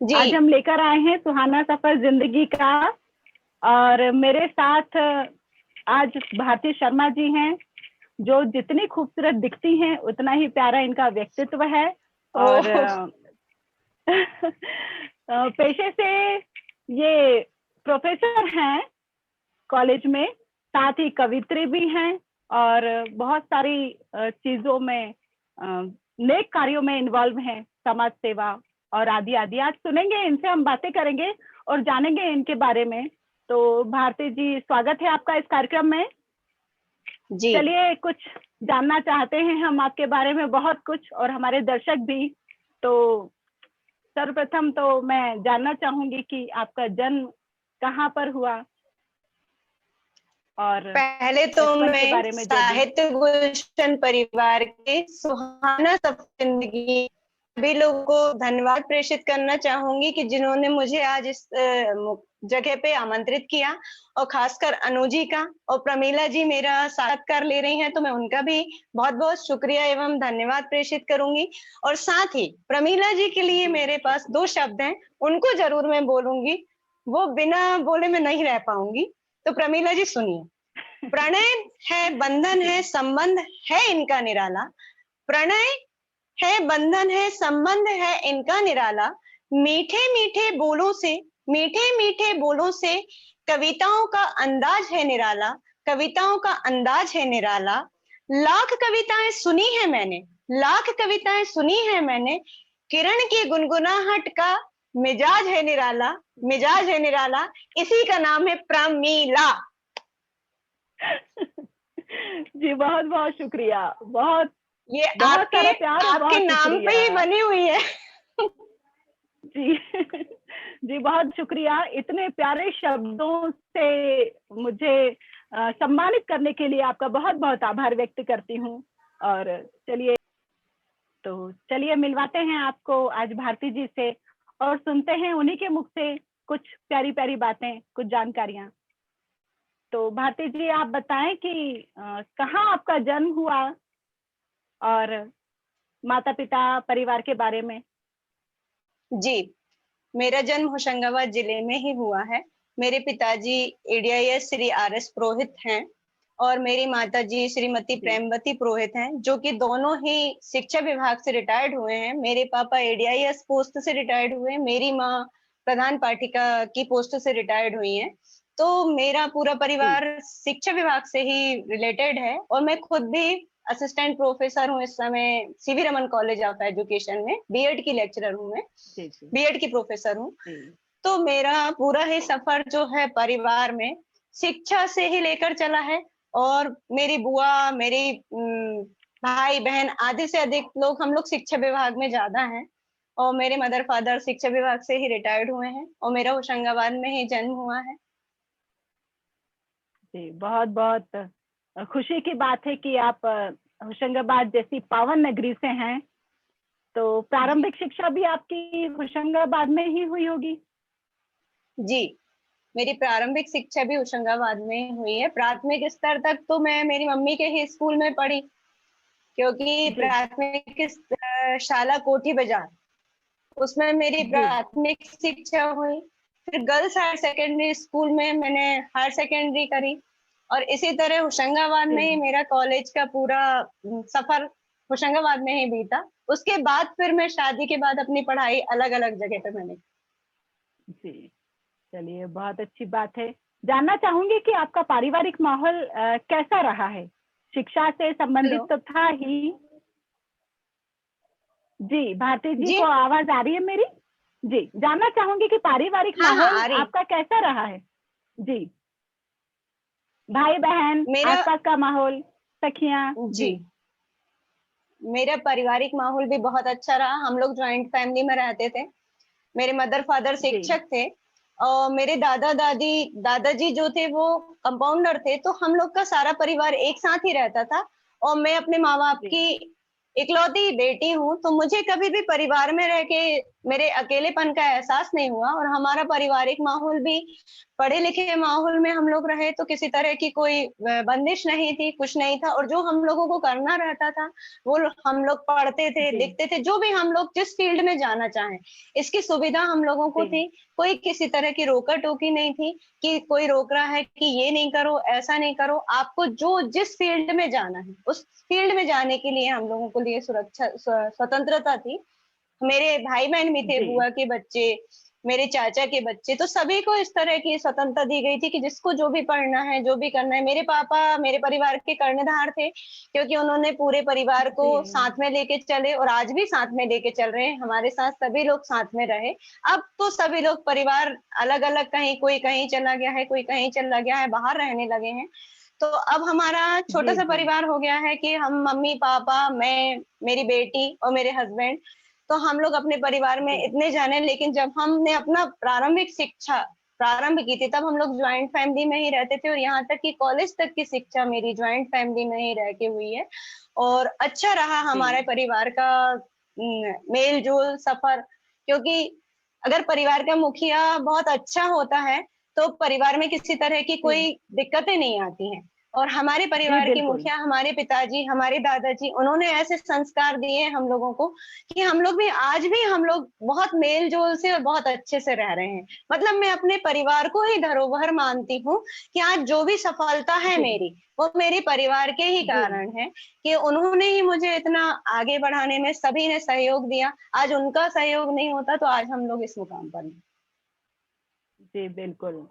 जी। आज हम लेकर आए हैं सुहाना सफर जिंदगी का। और मेरे साथ आज भारती शर्मा जी हैं, जो जितनी खूबसूरत दिखती हैं उतना ही प्यारा इनका व्यक्तित्व है। और पेशे से ये प्रोफेसर हैं कॉलेज में, साथ ही कवित्री भी हैं और बहुत सारी चीजों में, नेक कार्यों में इन्वॉल्व हैं, समाज सेवा और आदि आदि। आज सुनेंगे इनसे, हम बातें करेंगे और जानेंगे इनके बारे में। तो भारती जी, स्वागत है आपका इस कार्यक्रम में। जी। चलिए, कुछ जानना चाहते हैं हम आपके बारे में, बहुत कुछ, और हमारे दर्शक भी। तो सर्वप्रथम तो मैं जानना चाहूंगी कि आपका जन्म कहाँ पर हुआ, और पहले तो बचपन के मैं बारे में जो भी। साहित्य गुलशन परिवार के सुहाना सफर जिंदगी सभी लोगों को धन्यवाद प्रेषित करना चाहूंगी कि जिन्होंने मुझे आज इस जगह पे आमंत्रित किया, और खासकर अनुजी का और प्रमीला जी मेरा साक्षात्कार ले रही हैं, तो मैं उनका भी बहुत बहुत शुक्रिया एवं धन्यवाद प्रेषित करूंगी। और साथ ही प्रमीला जी के लिए मेरे पास 2 शब्द हैं, उनको जरूर मैं बोलूंगी, वो बिना बोले मैं नहीं रह पाऊंगी। तो प्रमीला जी सुनिए। प्रणय है, बंधन है, संबंध है इनका निराला। प्रणय है, बंधन है, संबंध है इनका निराला। मीठे मीठे बोलों से, मीठे मीठे बोलों से कविताओं का अंदाज है निराला। कविताओं का अंदाज है निराला। लाख कविताएं सुनी है मैंने, लाख कविताएं सुनी है मैंने। किरण की गुनगुनाहट का मिजाज है निराला, मिजाज है निराला। इसी का नाम है प्रमीला। जी, बहुत बहुत शुक्रिया। बहुत ये बहुत आपके सारा प्यार और आपके बहुत नाम पे शुक्रिया। ही बनी हुई है। जी जी, बहुत शुक्रिया इतने प्यारे शब्दों से मुझे सम्मानित करने के लिए। आपका बहुत बहुत आभार व्यक्त करती हूँ। और चलिए, तो चलिए मिलवाते हैं आपको आज भारती जी से, और सुनते हैं उन्हीं के मुख से कुछ प्यारी प्यारी बातें, कुछ जानकारियां। तो भारती जी, आप बताएं कि कहाँ आपका जन्म हुआ, और माता पिता परिवार के बारे में। जी, मेरा जन्म होशंगाबाद जिले में ही हुआ है। मेरे पिताजी एडीआईएस श्री आरएस पुरोहित हैं, और मेरी माताजी श्रीमती जी प्रेमवती पुरोहित हैं, जो कि दोनों ही शिक्षा विभाग से रिटायर्ड हुए हैं। मेरे पापा एडीआईएस पोस्ट से रिटायर्ड हुए, मेरी माँ प्रधान पाठिका की पोस्ट से रिटायर्ड हुई हैं। तो मेरा पूरा जी परिवार शिक्षा विभाग से ही रिलेटेड है, और मैं खुद भी असिस्टेंट प्रोफेसर हूँ इस समय CV Raman college of education में, बीएड की लेक्चरर हूँ मैं, जी जी बीएड की प्रोफेसर हूँ। जी तो मेरा पूरा ही सफर जो है परिवार में शिक्षा से ही लेकर चला है। और मेरी बुआ, मेरी भाई बहन आधे से अधिक लोग, हम लोग शिक्षा विभाग में ज्यादा हैं। और मेरे मदर फादर शिक्षा विभाग से ही रिटायर्ड हुए हैं, और मेरा होशंगाबाद में ही जन्म हुआ है। जी, बहुत बहुत खुशी की बात है कि आप होशंगाबाद जैसी पावन नगरी से हैं। तो प्रारंभिक शिक्षा भी आपकी होशंगाबाद में ही हुई होगी। जी, मेरी प्रारंभिक शिक्षा भी होशंगाबाद में ही हुई है। प्राथमिक स्तर तक तो मैं मेरी मम्मी के ही स्कूल में पढ़ी, क्योंकि जी प्राथमिक शाला कोठी बाजार, उसमें मेरी जी प्राथमिक शिक्षा हुई। फिर गर्ल्स हायर सेकेंडरी स्कूल में मैंने हायर सेकेंडरी करी, और इसी तरह होशंगाबाद में ही जी मेरा कॉलेज का पूरा सफर होशंगाबाद में ही बीता। उसके बाद फिर मैं शादी के बाद अपनी पढ़ाई अलग अलग जगह पे मैंने। जी, चलिए, बहुत अच्छी बात है। जानना चाहूंगी कि आपका पारिवारिक माहौल कैसा रहा है। शिक्षा से हेलो। संबंधित तो था ही। जी, भारती जी जी। को आवाज आ रही है मेरी? जी, जानना चाहूंगी कि पारिवारिक हाँ हाँ, माहौल आ रही। आपका कैसा रहा है। जी, भाई बहन, मेरा आसपास का माहौल, सखियां। जी, जी मेरा पारिवारिक माहौल भी बहुत अच्छा रहा। हम लोग जॉइंट फैमिली में रहते थे। मेरे मदर फादर जी शिक्षक थे, और मेरे दादा दादी, दादाजी जो थे वो कंपाउंडर थे। तो हम लोग का सारा परिवार एक साथ ही रहता था। और मैं अपने माँ बाप जी की इकलौती बेटी हूँ, तो मुझे कभी भी परिवार में रह के मेरे अकेलेपन का एहसास नहीं हुआ, और हमारा पारिवारिक माहौल भी पढ़े लिखे माहौल में हम लोग रहे, तो किसी तरह की कोई बंदिश नहीं थी, कुछ नहीं था। और जो हम लोगों को करना रहता था वो हम लोग पढ़ते थे, जी लिखते थे, जो भी हम लोग जिस फील्ड में जाना चाहें, इसकी सुविधा हम लोगों को जी थी। कोई किसी तरह की रोका टोकी नहीं थी कि कोई रोक रहा है कि ये नहीं करो, ऐसा नहीं करो। आपको जो जिस फील्ड में जाना है उस फील्ड में जाने के लिए हम लोगों को लिए स्वतंत्रता थी। मेरे भाई बहन भी थे, जी बुआ के बच्चे, मेरे चाचा के बच्चे, तो सभी को इस तरह की स्वतंत्रता दी गई थी कि जिसको जो भी पढ़ना है, जो भी करना है। मेरे पापा मेरे परिवार के कर्णधार थे, क्योंकि उन्होंने पूरे परिवार को जी साथ में लेके चले, और आज भी साथ में लेके चल रहे हैं। हमारे साथ सभी लोग साथ में रहे। अब तो सभी लोग परिवार अलग अलग, कहीं कोई कहीं चला गया है, कोई कहीं चला गया है, बाहर रहने लगे हैं। तो अब हमारा छोटा जी सा जी परिवार हो गया है कि हम मम्मी पापा, मैं, मेरी बेटी और मेरे हस्बैंड, तो हम लोग अपने परिवार में जी इतने जाने। लेकिन जब हमने अपना प्रारंभिक शिक्षा प्रारंभ की थी, तब हम लोग ज्वाइंट फैमिली में ही रहते थे, और यहाँ तक कि कॉलेज तक की शिक्षा मेरी ज्वाइंट फैमिली में ही रह के हुई है। और अच्छा रहा जी हमारे परिवार का मेल जोल सफर, क्योंकि अगर परिवार का मुखिया बहुत अच्छा होता है तो परिवार में किसी तरह की जी कोई दिक्कतें नहीं आती हैं। और हमारे जी परिवार के बिल्कुल। मुखिया, हमारे पिताजी, हमारे दादाजी, उन्होंने ऐसे संस्कार दिए हम लोगों को कि हम लोग भी आज भी हम लोग बहुत मेल जोल से और बहुत अच्छे से रह रहे हैं। मतलब मैं अपने परिवार को ही धरोहर मानती हूँ कि आज जो भी सफलता है जी मेरी, वो मेरे परिवार के ही जी कारण है, कि उन्होंने ही मुझे इतना आगे बढ़ाने में सभी ने सहयोग दिया। आज उनका सहयोग नहीं होता तो आज हम लोग इस मुकाम पर नहीं। जी बिल्कुल।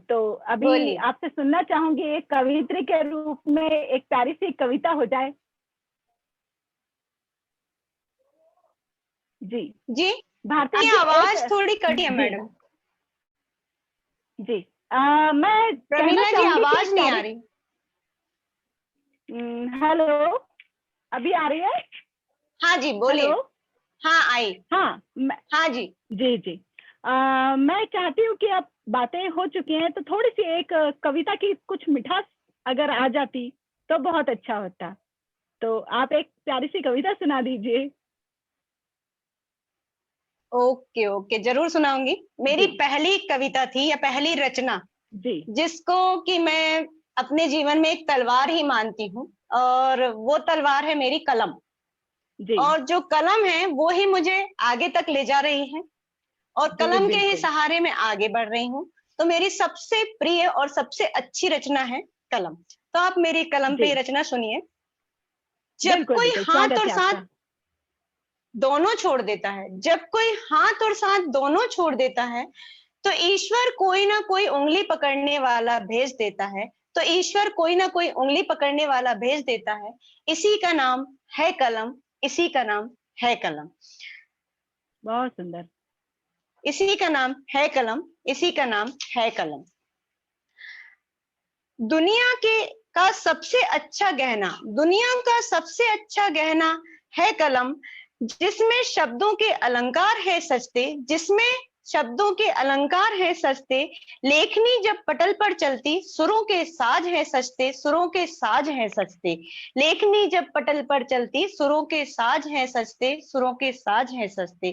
तो अभी बोलिए। आपसे सुनना चाहूंगी, एक कवित्री के रूप में एक प्यारी सी कविता हो जाए। जी। जी, भारती आपकी जी एक। आवाज थोड़ी कटी है जी मैडम। जी। मैं कहना प्रमीला जी, चाहूंगी कि आवाज एक नहीं प्यारी। आ रही। हेलो, अभी आ रही है? हाँ जी, हेलो। बोलिए। हाँ, आई। हाँ हाँ जी। जी जी। मैं चाहती हूँ कि अब बातें हो चुकी हैं तो थोड़ी सी एक कविता की कुछ मिठास अगर आ जाती तो बहुत अच्छा होता। तो आप एक प्यारी सी कविता सुना दीजिए। ओके ओके, जरूर सुनाऊंगी। मेरी जी पहली कविता थी या पहली रचना, जी जिसको कि मैं अपने जीवन में एक तलवार ही मानती हूँ, और वो तलवार है मेरी कलम। जी और जो कलम है वो ही मुझे आगे तक ले जा रही है, और जी कलम के ही बिल्कुल। सहारे में आगे बढ़ रही हूँ। तो मेरी सबसे प्रिय और सबसे अच्छी रचना है कलम। तो आप मेरी कलम पे जी ये रचना सुनिए। जब बिल्कुल कोई बिल्कुल, हाथ स्वागत और है साथ आपका। दोनों छोड़ देता है, जब कोई हाथ और साथ दोनों छोड़ देता है, तो ईश्वर कोई ना कोई उंगली पकड़ने वाला भेज देता है। तो ईश्वर कोई ना कोई उंगली पकड़ने वाला भेज देता है। इसी का नाम है कलम, इसी का नाम है कलम। बहुत सुंदर। इसी का नाम है कलम, इसी का नाम है कलम। दुनिया के का सबसे अच्छा गहना, दुनिया का सबसे अच्छा गहना है कलम, जिसमें शब्दों के अलंकार है सस्ते, जिसमें शब्दों के अलंकार है सस्ते। लेखनी जब पटल पर चलती, सुरों के साज है सस्ते, सुरों के साज है सस्ते। लेखनी जब पटल पर चलती, सुरों के साज है सस्ते, सुरों के साज है सस्ते।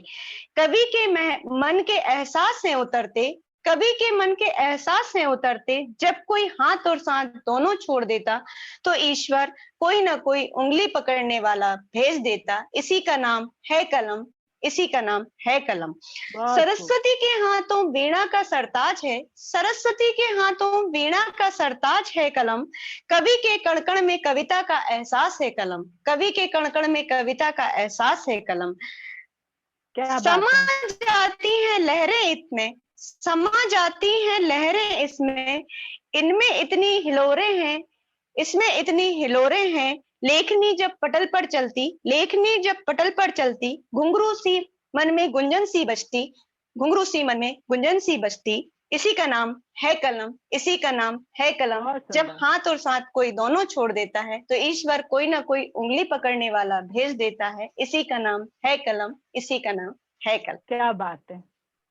कवि के मन के एहसास से उतरते, कवि के मन के एहसास से उतरते, जब कोई हाथ और सांस दोनों छोड़ देता, तो ईश्वर कोई ना कोई उंगली पकड़ने वाला भेज देता। इसी का नाम है कलम, इसी का नाम है कलम। बहुत खूब। सरस्वती के हाथों वीणा का सरताज है, सरस्वती के हाथों वीणा का सरताज है कलम। कवि के कणकण में कविता का एहसास है कलम, कवि के कणकण में कविता का एहसास है कलम। क्या बात समा है। जाती हैं लहरें इसमें, समा जाती हैं लहरें इसमें, इनमें इतनी हिलोरें हैं, इसमें इतनी हिलोरें हैं। लेखनी जब पटल पर चलती, लेखनी जब पटल पर चलती, घुंघरू सी मन में गुंजन सी बजती, घुंघरू सी मन में गुंजन सी बजती। इसी का नाम है कलम, इसी का नाम है कलम। बहुत जब सुंदर। हाथ और साथ कोई दोनों छोड़ देता है, तो ईश्वर कोई ना कोई उंगली पकड़ने वाला भेज देता है। इसी का नाम है कलम, इसी का नाम है कलम। क्या बात है।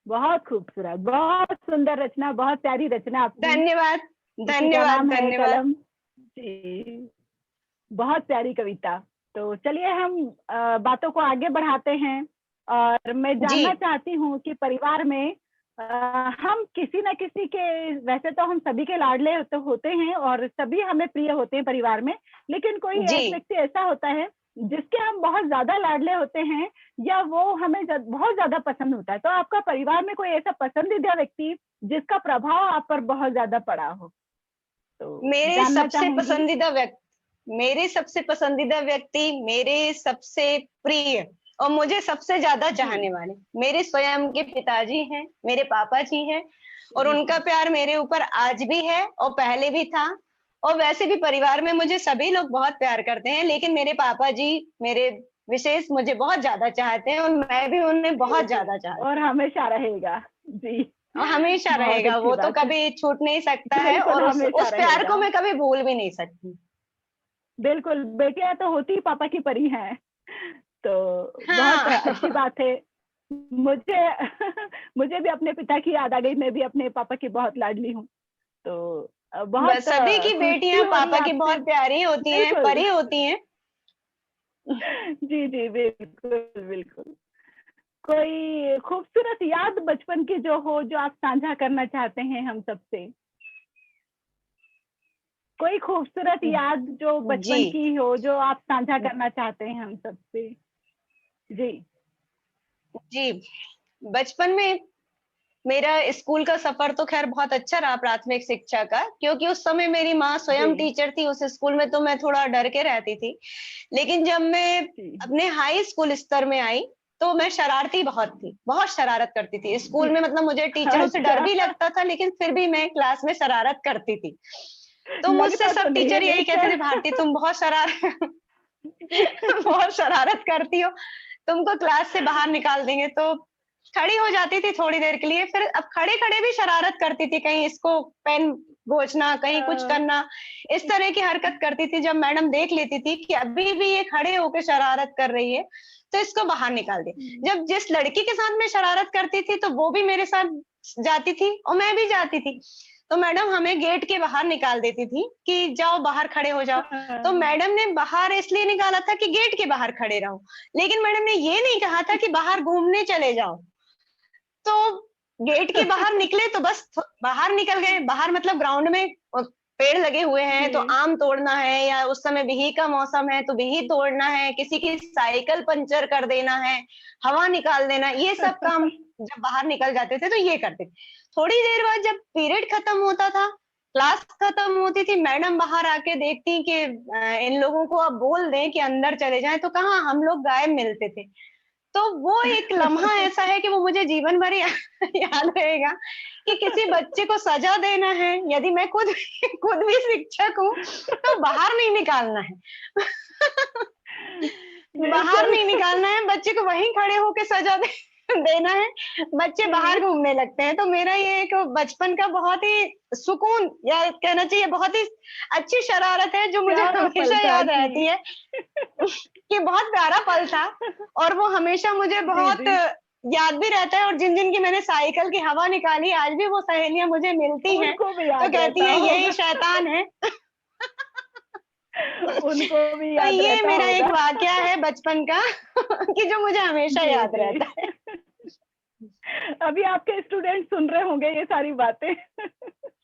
बहुत खूबसूरत, बहुत सुंदर रचना, बहुत प्यारी रचना आपकी। धन्यवाद, इसी का धन्यवाद, नाम है धन्यवाद। कलम। जी, बहुत प्यारी कविता। तो चलिए हम बातों को आगे बढ़ाते हैं और मैं जी जानना चाहती हूँ कि परिवार में हम किसी न किसी के, वैसे तो हम सभी के लाडले होते हैं और सभी हमें प्रिय होते हैं परिवार में, लेकिन कोई जी। एक व्यक्ति ऐसा होता है जिसके हम बहुत ज्यादा लाडले होते हैं या वो हमें बहुत ज्यादा पसंद होता है। तो आपका परिवार में कोई ऐसा पसंदीदा व्यक्ति जिसका प्रभाव आप पर बहुत ज्यादा पड़ा हो, तो मेरे जानना सबसे चाहूंगी। पसंदीदा व्यक्ति मेरे सबसे पसंदीदा व्यक्ति, मेरे सबसे प्रिय और मुझे सबसे ज्यादा जी चाहने वाले मेरे स्वयं के पिताजी हैं, मेरे पापा जी हैं। और जी उनका जी प्यार मेरे ऊपर आज भी है और पहले भी था। और वैसे भी परिवार में मुझे सभी लोग बहुत प्यार करते हैं, लेकिन मेरे पापा जी मेरे विशेष मुझे बहुत ज्यादा चाहते हैं और मैं भी उन्हें जी बहुत जी, ज्यादा चाहती और हूँ। हमेशा रहेगा। जी, और हमेशा बहुत रहेगा, अच्छी वो तो बात है। कभी छूट नहीं सकता है बिल्कुल और हमेशा उस प्यार को रहेगा। मैं कभी भूल भी नहीं सकती। बिल्कुल, बेटियां तो होती ही पापा की परी हैं, तो बहुत हाँ। अच्छी बात है। मुझे मुझे भी अपने पिता की याद आ गई, मैं भी अपने पापा की बहुत लाडली हूँ। तो बस बहुत सभी की खुशी बेटियां हो रही है पापा की आपसे। बहुत प्यारी होती हैं, बिल्कुल। परी होती हैं। जी जी, बिल्कुल बिल्कुल। कोई खूबसूरत याद बचपन की जो हो, जो आप साझा करना चाहते हैं हम सबसे? कोई खूबसूरत याद जो जी बचपन की हो, जो आप साझा करना चाहते हैं हम सबसे? जी जी। बचपन में मेरा स्कूल का सफर तो खैर बहुत अच्छा रहा प्राथमिक शिक्षा का, क्योंकि उस समय मेरी माँ जी स्वयं टीचर थी उस स्कूल में, तो मैं थोड़ा डर के रहती थी। लेकिन जब मैं जी अपने हाई स्कूल स्तर में आई, तो मैं शरारती बहुत थी, बहुत शरारत करती थी जी। स्कूल में। मतलब मुझे टीचरों से डर अच्छा। भी लगता था, लेकिन फिर भी मैं क्लास में शरारत करती थी। तो मुझसे लगता तो सब नहीं है टीचर यही कहते थे, नेचर। भारती तुम बहुत शरारत जी। बहुत शरारत करती हो, तुमको क्लास से बाहर निकाल देंगे। तो खड़ी हो जाती थी थोड़ी देर के लिए, फिर अब खड़े-खड़े भी शरारत करती थी, कहीं इसको पेन गोचना, कहीं कुछ अ, करना, इस तरह की हरकत करती थी। जब मैडम देख लेती थी कि अभी भी ये खड़े होके शरारत कर रही है, तो इसको बाहर निकाल दे। जब जिस लड़की के साथ मैं शरारत करती थी, तो वो भी मेरे साथ जाती थी और मैं भी जाती थी। तो मैडम हमें गेट के बाहर निकाल देती थी कि जाओ बाहर खड़े हो जाओ। तो मैडम ने बाहर इसलिए निकाला था कि गेट के बाहर खड़े रहो, लेकिन मैडम ने ये नहीं कहा था कि बाहर घूमने चले जाओ। तो गेट के बाहर निकले तो बस बाहर निकल गए। बाहर मतलब ग्राउंड में पेड़ लगे हुए हैं, तो जी आम तोड़ना है, या उस समय बिही का मौसम है तो बिही तोड़ना है, किसी की साइकिल पंचर कर देना है, हवा निकाल देना, ये सब काम जब बाहर निकल जाते थे तो ये करते थे। थोड़ी देर बाद जब पीरियड खत्म होता था, क्लास खत्म होती थी, मैडम बाहर आके देखती कि इन लोगों को अब बोल दें कि अंदर चले जाएं, तो कहाँ हम लोग गायब मिलते थे। तो वो एक लम्हा ऐसा है कि वो मुझे जीवन भर याद रहेगा कि किसी बच्चे को सजा देना है, यदि मैं खुद भी शिक्षक हूँ, तो बाहर नहीं निकालना है। बाहर बिल्कुल। नहीं निकालना है, बच्चे को वहीं खड़े होके सजा देना है। बच्चे बाहर जी घूमने लगते हैं। तो मेरा ये एक बचपन का बहुत ही सुकून, या कहना चाहिए बहुत ही अच्छी शरारत है, जो मुझे प्यारा पल हमेशा था। याद जी। रहती है। कि बहुत प्यारा पल था और वो हमेशा मुझे जी बहुत जी। याद भी रहता है। और जिन जिन की मैंने साइकिल की हवा निकाली, आज भी वो सहेलियां मुझे मिलती हैं, उनको भी तो याद कहती रहता हैं यही होगा। शैतान है। उनको भी तो याद ये रहता मेरा एक होगा। वाकया है बचपन का कि जो मुझे हमेशा जी याद जी। रहता है। अभी आपके स्टूडेंट सुन रहे होंगे ये सारी बातें।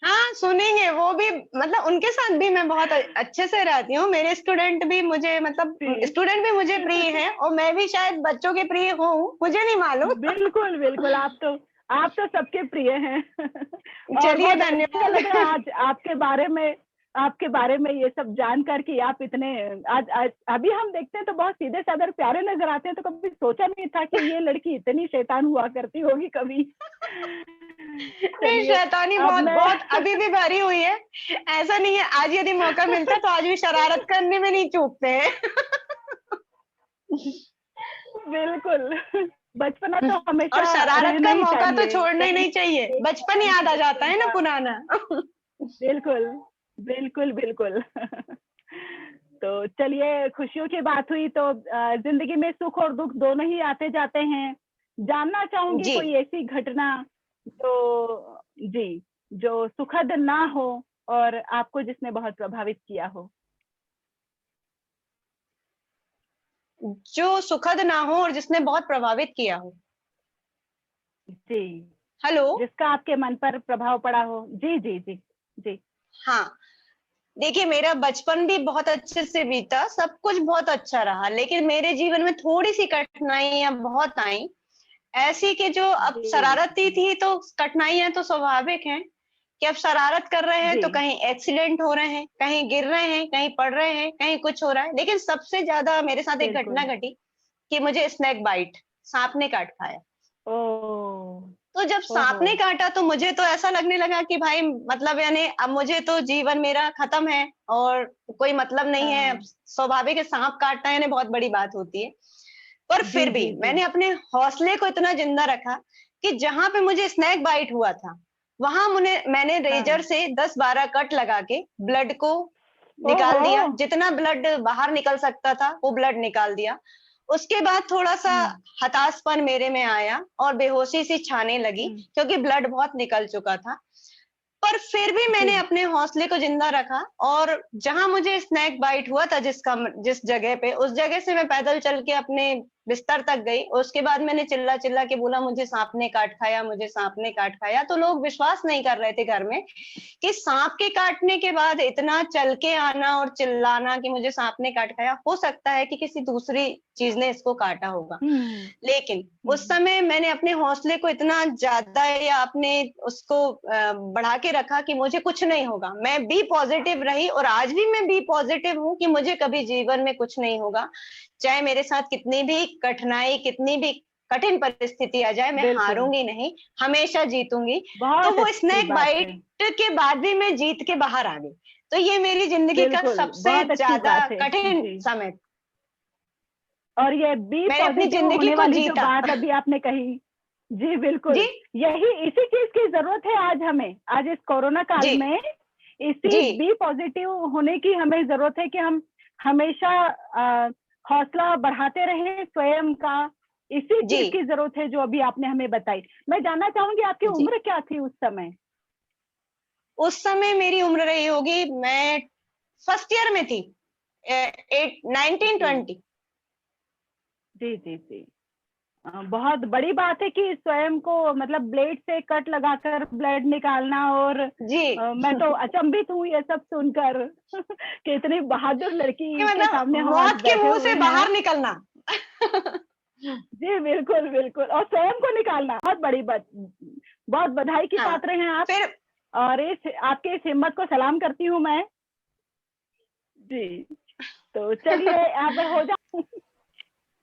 हाँ, सुनेंगे वो भी। मतलब उनके साथ भी मैं बहुत अच्छे से रहती हूँ। मेरे स्टूडेंट भी मुझे, मतलब जी। स्टूडेंट भी मुझे प्रिय हैं और मैं भी शायद बच्चों के प्रिय हूँ, मुझे नहीं मालूम। बिल्कुल बिल्कुल, आप तो सबके प्रिय हैं। और चलिए, बहुत अच्छा धन्यवाद। लगा आज आपके बारे में ये सब जान कर कि आप इतने, आज अभी हम देखते हैं तो बहुत सीधे साधे और प्यारे नजर आते हैं, तो कभी सोचा नहीं था कि ये लड़की इतनी शैतान हुआ करती होगी कभी। नहीं, चलिए, शैतानी अब बहुत मैं बहुत अभी भी भरी हुई है। ऐसा नहीं है, आज यदि मौका मिलता तो आज भी शरारत करने में नहीं चूकते हैं। बिल्कुल, बचपना तो और हमेशा शरारत रहना का ही मौका तो चाहिए, छोड़ना ही कहीं नहीं चाहिए, एक बचपन टाइम याद आ जाता है ना गुजरेगा। पुराना। बिल्कुल, बिल्कुल, बिल्कुल। तो चलिए, खुशियों की बात हुई तो ज़िंदगी में सुख और दुःख दोनों ही आते जाते हैं। जानना चाहूँगी जी। कोई ऐसी घटना जो, जी, जो सुखद ना हो और आपको जिसने बहुत प्रभावित किया हो? जो सुखद ना हो और जिसने बहुत प्रभावित किया हो। जी, हेलो। जिसका आपके मन पर प्रभाव पड़ा हो। जी, जी, जी, जी। हाँ, देखिए मेरा बचपन भी बहुत अच्छे से बीता, सब कुछ बहुत अच्छा रहा, लेकिन मेरे जीवन में थोड़ी-सी कठिनाइयाँ बहुत आईं। ऐसी कि जो अब जी, शरारती थी तो कठिनाइयाँ तो स्वाभाविक हैं, कि अब शरारत कर रहे हैं जी, तो कहीं एक्सीडेंट हो रहे हैं, कहीं गिर रहे हैं, कहीं पड़ रहे हैं, कहीं कुछ हो रहा है। लेकिन सबसे ज़्यादा मेरे साथ एक घटना बिल्कुल। घटी कि मुझे स्नेक बाइट, साँप ने काट खाया। ओह! तो जब सांप ओहो! ने काटा तो मुझे तो ऐसा लगने लगा कि भाई मतलब यानी अब मुझे तो जीवन मेरा खत्म है और कोई मतलब नहीं है। अब हाँ। स्वाभाविक है, सांप काटना यानी बहुत बड़ी बात होती है। पर जी, फिर भी जी, जी। मैंने अपने हौसले को इतना जिंदा रखा कि जहां पे मुझे स्नेक बाइट हुआ था, वहां मैंने रेजर हाँ। से 10-12 कट लगा के ब्लड को निकाल ओहो! दिया। जितना ब्लड बाहर निकल सकता था वो ब्लड निकाल दिया। उसके बाद थोड़ा-सा हुँ, हताशपन मेरे में आया और बेहोशी सी छाने लगी हुँ। क्योंकि ब्लड बहुत निकल चुका था। पर फिर भी मैंने जी, अपने हौसले को जिंदा रखा और जहां मुझे स्नेक बाइट हुआ था जिस जगह पे, उस जगह से मैं पैदल चल के अपने बिस्तर तक गई। उसके बाद मैंने चिल्ला चिल्ला के बोला, मुझे सांप ने काट खाया, मुझे सांप ने काट खाया। तो लोग विश्वास नहीं कर रहे थे घर में कि सांप के काटने के बाद इतना चल के आना और चिल्लाना कि मुझे सांप ने काट खाया। हो सकता है कि किसी दूसरी चीज ने इसको काटा होगा। हुँ, लेकिन हुँ। उस समय मैंने अपने हौसले को इतना ज़्यादा या अपने उसको बढ़ा के रखा कि मुझे कुछ नहीं होगा। मैं बी पॉज़िटिव रही और आज भी मैं बी पॉज़िटिव हूँ कि मुझे कभी जीवन में कुछ नहीं होगा। चाहे मेरे साथ कितनी भी कठिनाई, कितनी भी कठिन परिस्थिति आ जाए, मैं बिल्कुल, हारूँगी नहीं, हमेशा जीतूँगी। तो बहुत वो अच्छी स्नेक बात है। बाइट के बाद भी मैं जीत के बाहर आ गई। तो ये मेरी ज़िंदगी का बिल्कुल, सबसे बहुत अच्छी ज़्यादा बात है। कठिन जी, समय। और ये बी मैंने अपनी पॉज़िटिव ज़िंदगी होने को वाली जो जीता। बात अभी आपने कही, जी, जी, बिल्कुल। यही इसी चीज़ की ज़रूरत है आज हमें। आज इस कोरोना काल जी, में इसी जी। बी पॉज़िटिव होने की हमें ज़रूरत है कि हम हमेशा हौसला बढ़ाते रहें स्वयं का। इसी जी, चीज़ की ज़रूरत है जो अभी आपने हमें बताई। मैं जानना चाहूँगी आपकी जी। उम्र क्या थी उस समय? उस समय मेरी उम्र रही होगी, मैं फर्स्ट ईयर में थी। 19 जी, 20। जी, जी, जी। बहुत बड़ी बात है कि स्वयं को मतलब ब्लेड से कट लगाकर ब्लड निकालना और जी। मैं तो अचंभित हूँ ये सब सुनकर कि इतनी बहादुर कि लड़की के सामने मतलब हम आज मौत के बैठे मुँह हुए से हैं। बाहर निकलना। जी, बिल्कुल, बिल्कुल और स्वयं को निकालना बहुत बड़ी बात। बहुत बधाई की हाँ, पात्र हैं आप फिर और इस आपके इस हिम्मत को सलाम करती हूँ मैं। जी, तो चलिए अब हो जा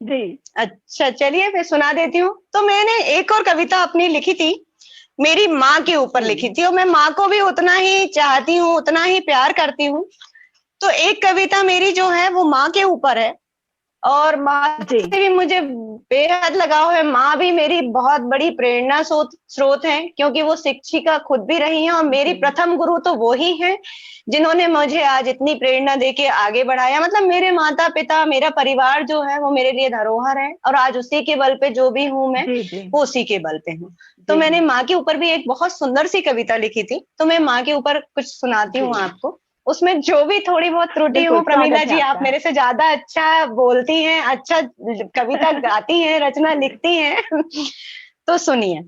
जी, अच्छा चलिए मैं सुना देती हूँ। तो मैंने एक और कविता अपनी लिखी थी, मेरी माँ के ऊपर लिखी जी, थी और मैं माँ को भी उतना ही चाहती हूँ, उतना ही प्यार करती हूँ। तो एक कविता मेरी जो है वो माँ के ऊपर है। और माँ जी, से भी मुझे बेहद लगाव है। माँ भी मेरी बहुत बड़ी प्रेरणा स्रोत है क्योंकि वो शिक्षिका खुद भी रही हैं और मेरी जी, प्रथम गुरु तो वो ही हैं जिन्होंने मुझे आज इतनी प्रेरणा देके आगे बढ़ाया। मतलब मेरे माता पिता, मेरा परिवार जो है वो मेरे लिए धरोहर है और आज उसी के बल पे जो भी हूँ मैं, जी, जी, वो उसी के बल पे हूँ। तो जी, मैंने माँ के ऊपर भी एक बहुत सुंदर सी कविता लिखी थी, तो मैं माँ के ऊपर कुछ सुनाती जी। हूँ आपको। उसमें जो भी थोड़ी बहुत त्रुटि बिल्कुल, हो, प्रमीला स्वागत है जी आप आपका। मेरे से ज्यादा अच्छा बोलती हैं, अच्छा कविता गाती हैं, रचना जी। लिखती हैं। तो सुनिए।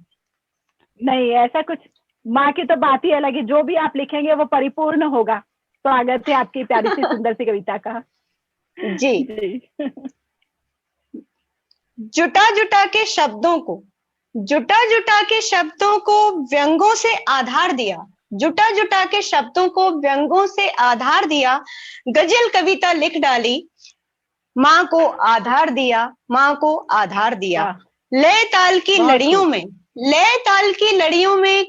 नहीं, ऐसा कुछ माँ की तो बात ही अलग है, जो भी आप लिखेंगे वो परिपूर्ण होगा। स्वागत है आपकी प्यारी सी सुंदर सी कविता का। जी। जी। जुटा जुटा के शब्दों को, जुटा जुटा के शब्दों को व्यंगों से आधार दिया, जुटा जुटा के शब्दों को व्यंगों से आधार दिया, गजल कविता लिख डाली, माँ को आधार दिया, माँ को आधार दिया। वाह! लय ताल की बहुत लड़ियों खूब। में, लय ताल की लड़ियों में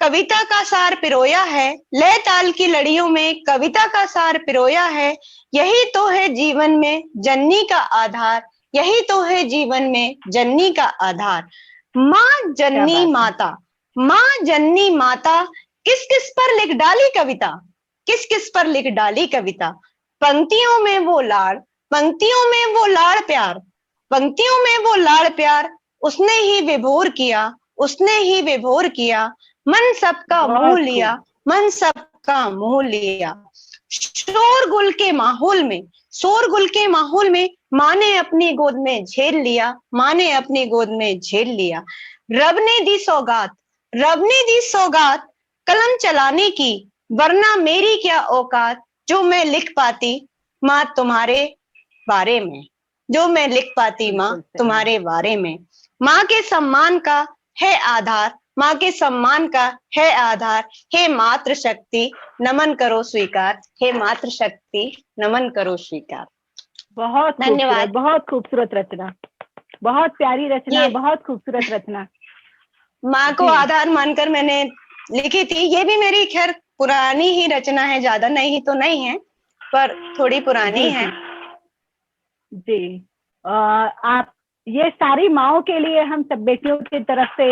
कविता का सार पिरोया है, लय ताल की लड़ियों में कविता का सार पिरोया है। यही तो है जीवन में जननी का आधार, यही तो है जीवन में जननी का आधार। माँ क्या जननी बात है। माता, माँ जननी माता, किस किस पर लिख डाली कविता, किस किस पर लिख डाली कविता। पंक्तियों में वो लाड़, पंक्तियों में वो लाड़ प्यार, पंक्तियों में वो लाड़ प्यार, उसने ही विभोर किया, उसने ही विभोर किया। मन सबका मोह बहुत लिया, खूब। मन सबका मोह लिया। शोरगुल के माहौल में, शोरगुल के माहौल में माँ ने अपनी गोद में झेल लिया, माँ ने अपनी गोद में झेल लिया। रब ने दी सौगात, रब ने दी सौगात कलम चलाने की, वरना मेरी क्या औकात जो मैं लिख पाती माँ तुम्हारे बारे में, जो मैं लिख पाती माँ बिल्कुल सही। तुम्हारे बारे में। माँ के सम्मान का है आधार, माँ के सम्मान का है आधार, हे मातृ शक्ति नमन करो स्वीकार, हे मातृ शक्ति नमन करो स्वीकार। बहुत खूबसूरत, धन्यवाद। बहुत खूबसूरत रचना, बहुत प्यारी रचना, ये बहुत खूबसूरत रचना। माँ को जी आधार मानकर मैंने लिखी थी। ये भी मेरी खैर पुरानी ही रचना है, ज्यादा नहीं तो नहीं है, पर थोड़ी पुरानी जी है। जी। आप, ये सारी माओं के लिए हम सब बेटियों की तरफ से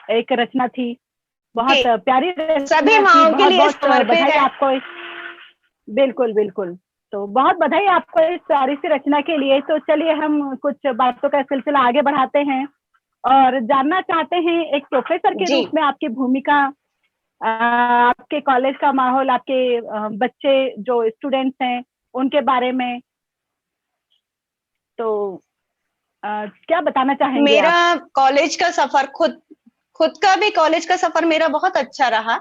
एक रचना थी, बहुत जी, प्यारी सभी रचना थी। माँओं के बहुत लिए बहुत समर्पित बधाई है। आपको बिल्कुल बिल्कुल। तो बहुत बधाई आपको इस प्यारी सी रचना के लिए। तो चलिए हम कुछ बातों का सिलसिला आगे बढ़ाते हैं और जानना चाहते हैं एक प्रोफेसर के जी, रूप में आपकी भूमिका, आपके कॉलेज का माहौल, आपके बच्चे जो स्टूडेंट्स हैं उनके बारे में, तो क्या बताना चाहेंगे मेरा आप? कॉलेज का सफर खुद खुद का भी कॉलेज का सफर मेरा बहुत अच्छा रहा।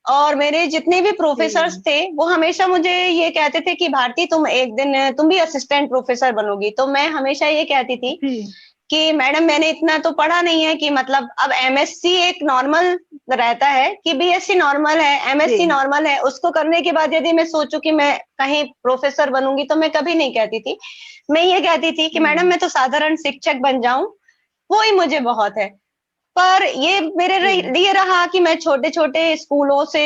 और मेरे जितने भी प्रोफेसर्स जी थे वो हमेशा मुझे ये कहते थे कि भारती तुम एक दिन तुम भी असिस्टेंट प्रोफेसर बनोगी। तो मैं हमेशा ये कहती थी जी कि मैडम मैंने इतना तो पढ़ा नहीं है कि मतलब अब एमएससी एक नॉर्मल रहता है कि बीएससी नॉर्मल है, जी एमएससी नॉर्मल है, उसको करने के बाद यदि मैं सोचूं कि मैं कहीं प्रोफेसर बनूंगी तो मैं कभी नहीं कहती थी। मैं ये कहती थी कि मैडम मैं तो साधारण शिक्षक बन जाऊं, वो ही मुझे बहुत है। पर ये मेरे जी लिए रहा कि मैं छोटे छोटे स्कूलों से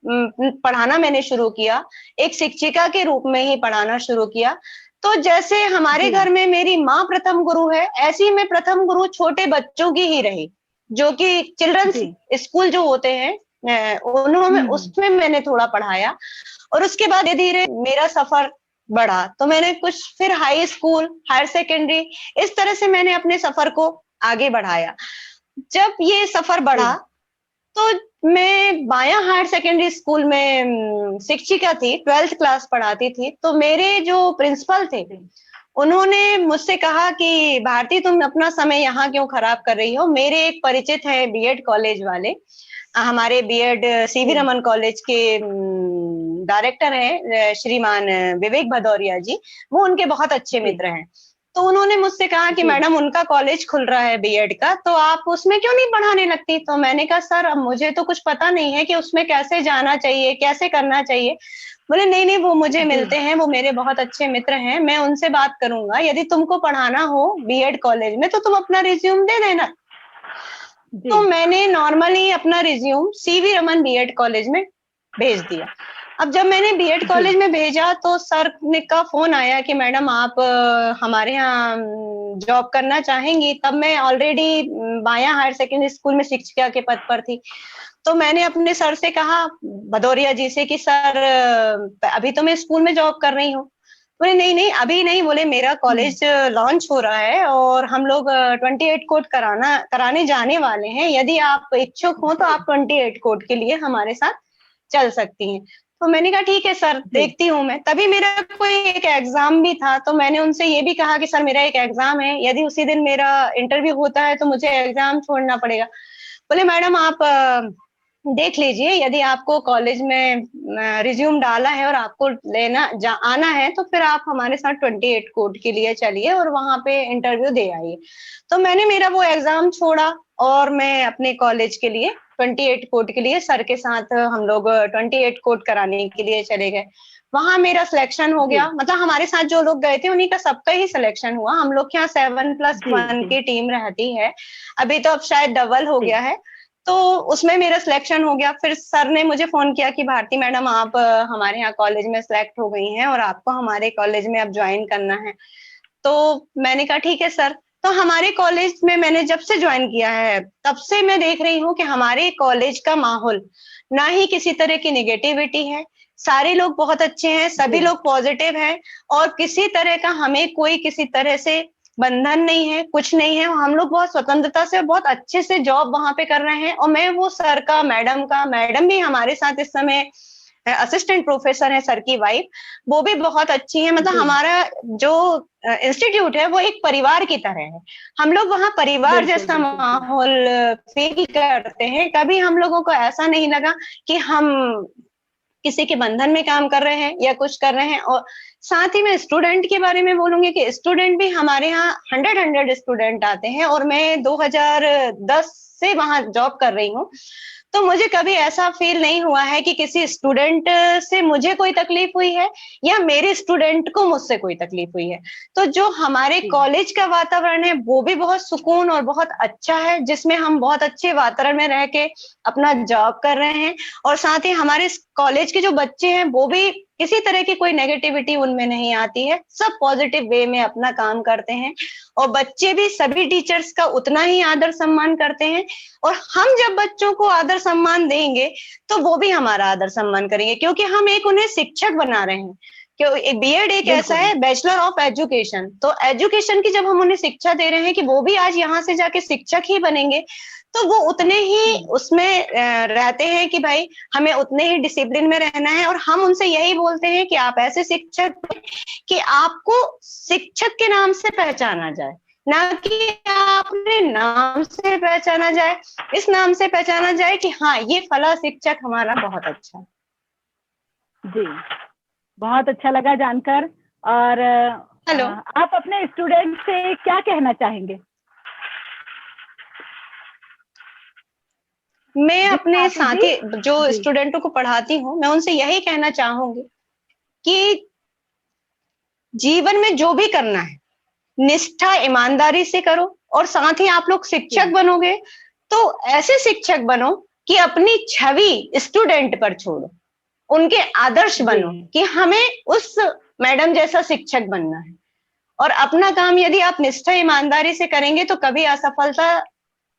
पढ़ाना मैंने शुरू किया, एक शिक्षिका के रूप में ही पढ़ाना शुरू किया। तो जैसे हमारे जी घर में मेरी माँ प्रथम गुरु है, ऐसी ही मैं प्रथम गुरु छोटे बच्चों की ही रही, जो कि चिल्ड्रंस जी। स्कूल जो होते हैं उन्होंने हम्म। उसमें मैंने थोड़ा पढ़ाया। और उसके बाद धीरे धीरे मेरा सफर बढ़ा, तो मैंने कुछ फिर हाई स्कूल, हायर सेकेंडरी, इस तरह से मैंने अपने सफर को आगे बढ़ाया। जब ये सफर जी बढ़ा तो मैं बाया हायर सेकेंडरी स्कूल में शिक्षिका थी, 12th क्लास पढ़ाती थी। तो मेरे जो प्रिंसिपल थे जी उन्होंने मुझसे कहा कि भारती तुम अपना समय यहाँ क्यों खराब कर रही हो। मेरे एक परिचित है बीएड कॉलेज वाले, हमारे बीएड सीवी जी रमन कॉलेज के डायरेक्टर हैं श्रीमान विवेक भदौरिया जी, वो उनके बहुत अच्छे जी मित्र हैं। तो उन्होंने मुझसे कहा कि जी मैडम उनका कॉलेज खुल रहा है बीएड का, तो आप उसमें क्यों नहीं पढ़ाने लगती। तो मैंने कहा सर अब मुझे तो कुछ पता नहीं है कि उसमें कैसे जाना चाहिए, कैसे करना चाहिए। बोले नहीं नहीं वो मुझे जी मिलते हैं, वो मेरे बहुत अच्छे मित्र हैं, मैं उनसे बात करूंगा, यदि तुमको पढ़ाना हो बीएड कॉलेज में तो तुम अपना रिज्यूम दे देना। जी तो मैंने नॉर्मली अपना resume CV Raman BEd college में भेज दिया। अब जब मैंने बीएड जी कॉलेज में भेजा तो सर ने का फोन आया कि मैडम आप हमारे यहाँ जॉब करना चाहेंगी। तब मैं ऑलरेडी बाया हायर सेकेंडरी स्कूल में शिक्षिका के पद पर थी। तो मैंने अपने सर से कहा, भदौरिया जी से, कि सर अभी तो मैं स्कूल में जॉब कर रही हूँ। बोले नहीं नहीं अभी नहीं, बोले मेरा हम्म। कॉलेज लॉन्च हो रहा है और हम लोग 28 कोड कराने जाने वाले हैं, यदि आप इच्छुक हो तो जी आप 28 कोड के लिए हमारे साथ चल सकती हैं। तो मैंने कहा ठीक है सर, जी देखती हूँ मैं। तभी मेरा कोई एक एग्जाम भी था, तो मैंने उनसे ये भी कहा कि सर मेरा एक एग्जाम है, यदि उसी दिन मेरा इंटरव्यू होता है तो मुझे एग्जाम छोड़ना पड़ेगा। बोले मैडम आप देख लीजिए, यदि आपको कॉलेज में रिज्यूम डाला है और आपको आना है तो फिर आप हमारे साथ 28 कोड के लिए चलिए और वहां पे इंटरव्यू दे आइए। तो मैंने मेरा वो एग्जाम छोड़ा और मैं अपने कॉलेज के लिए 28 कोड के लिए सर के साथ हम लोग 28 कोड कराने के लिए चले गए। वहां मेरा सिलेक्शन हो जी गया, मतलब हमारे साथ जो लोग गए थे उन्हीं का सबका ही सिलेक्शन हुआ। हम लोग के यहाँ 7+1 जी की टीम रहती है, अभी तो अब शायद डबल हो जी गया है। तो उसमें मेरा सिलेक्शन हो गया। फिर सर ने मुझे फोन किया कि भारती मैडम आप हमारे यहाँ कॉलेज में सिलेक्ट हो गई हैं और आपको हमारे कॉलेज में अब ज्वाइन करना है। तो मैंने कहा ठीक है सर। तो हमारे कॉलेज में मैंने जब से ज्वाइन किया है तब से मैं देख रही हूँ कि हमारे कॉलेज का माहौल ना ही किसी तरह की निगेटिविटी है, सारे लोग बहुत अच्छे हैं, सभी जी लोग पॉजिटिव हैं। और किसी तरह का हमें कोई किसी तरह से बंधन नहीं है, कुछ नहीं है। हम लोग बहुत स्वतंत्रता से और बहुत अच्छे से जॉब वहां पे कर रहे हैं। और मैं वो सर का, मैडम भी हमारे साथ इस समय असिस्टेंट प्रोफेसर है सर की वाइफ, वो भी बहुत अच्छी है। मतलब हमारा जो इंस्टीट्यूट है वो एक परिवार की तरह है। हम लोग वहाँ परिवार जैसा माहौल फील करते हैं। कभी हम लोगों को ऐसा नहीं लगा कि हम किसी के बंधन में काम कर रहे हैं या कुछ कर रहे हैं। और साथ ही मैं स्टूडेंट के बारे में बोलूंगी कि स्टूडेंट भी हमारे यहाँ 100 स्टूडेंट आते हैं, और मैं 2010 से वहां जॉब कर रही हूँ। तो मुझे कभी ऐसा फील नहीं हुआ है कि किसी स्टूडेंट से मुझे कोई तकलीफ हुई है या मेरे स्टूडेंट को मुझसे कोई तकलीफ हुई है। तो जो हमारे कॉलेज का वातावरण है वो भी बहुत सुकून और बहुत अच्छा है, जिसमें हम बहुत अच्छे वातावरण में रह के अपना जॉब कर रहे हैं। और साथ ही हमारे कॉलेज के जो बच्चे हैं वो भी किसी तरह की कोई नेगेटिविटी उनमें नहीं आती है, सब पॉजिटिव वे में अपना काम करते हैं। और बच्चे भी सभी टीचर्स का उतना ही आदर सम्मान करते हैं। और हम जब बच्चों को आदर सम्मान देंगे तो वो भी हमारा आदर सम्मान करेंगे, क्योंकि हम एक उन्हें शिक्षक बना रहे हैं। क्यों बीएड एक ऐसा है, बैचलर ऑफ एजुकेशन। तो एजुकेशन की जब हम उन्हें शिक्षा दे रहे हैं कि वो भी आज यहाँ से जाके शिक्षक ही बनेंगे, तो वो उतने ही उसमें रहते हैं कि भाई हमें उतने ही डिसिप्लिन में रहना है। और हम उनसे यही बोलते हैं कि आप ऐसे शिक्षक कि आपको शिक्षक के नाम से पहचाना जाए, ना कि आपने नाम से पहचाना जाए। इस नाम से पहचाना जाए कि हाँ ये फला शिक्षक हमारा बहुत अच्छा। जी, बहुत अच्छा लगा जानकर। और हेलो, आप अपने स्टूडेंट से क्या कहना चाहेंगे? मैं अपने साथी जो स्टूडेंटों को पढ़ाती हूँ, मैं उनसे यही कहना चाहूंगी कि जीवन में जो भी करना है निष्ठा ईमानदारी से करो। और साथ ही आप लोग शिक्षक बनोगे तो ऐसे शिक्षक बनो कि अपनी छवि स्टूडेंट पर छोड़ो, उनके आदर्श बनो कि हमें उस मैडम जैसा शिक्षक बनना है। और अपना काम यदि आप निष्ठा ईमानदारी से करेंगे तो कभी असफलता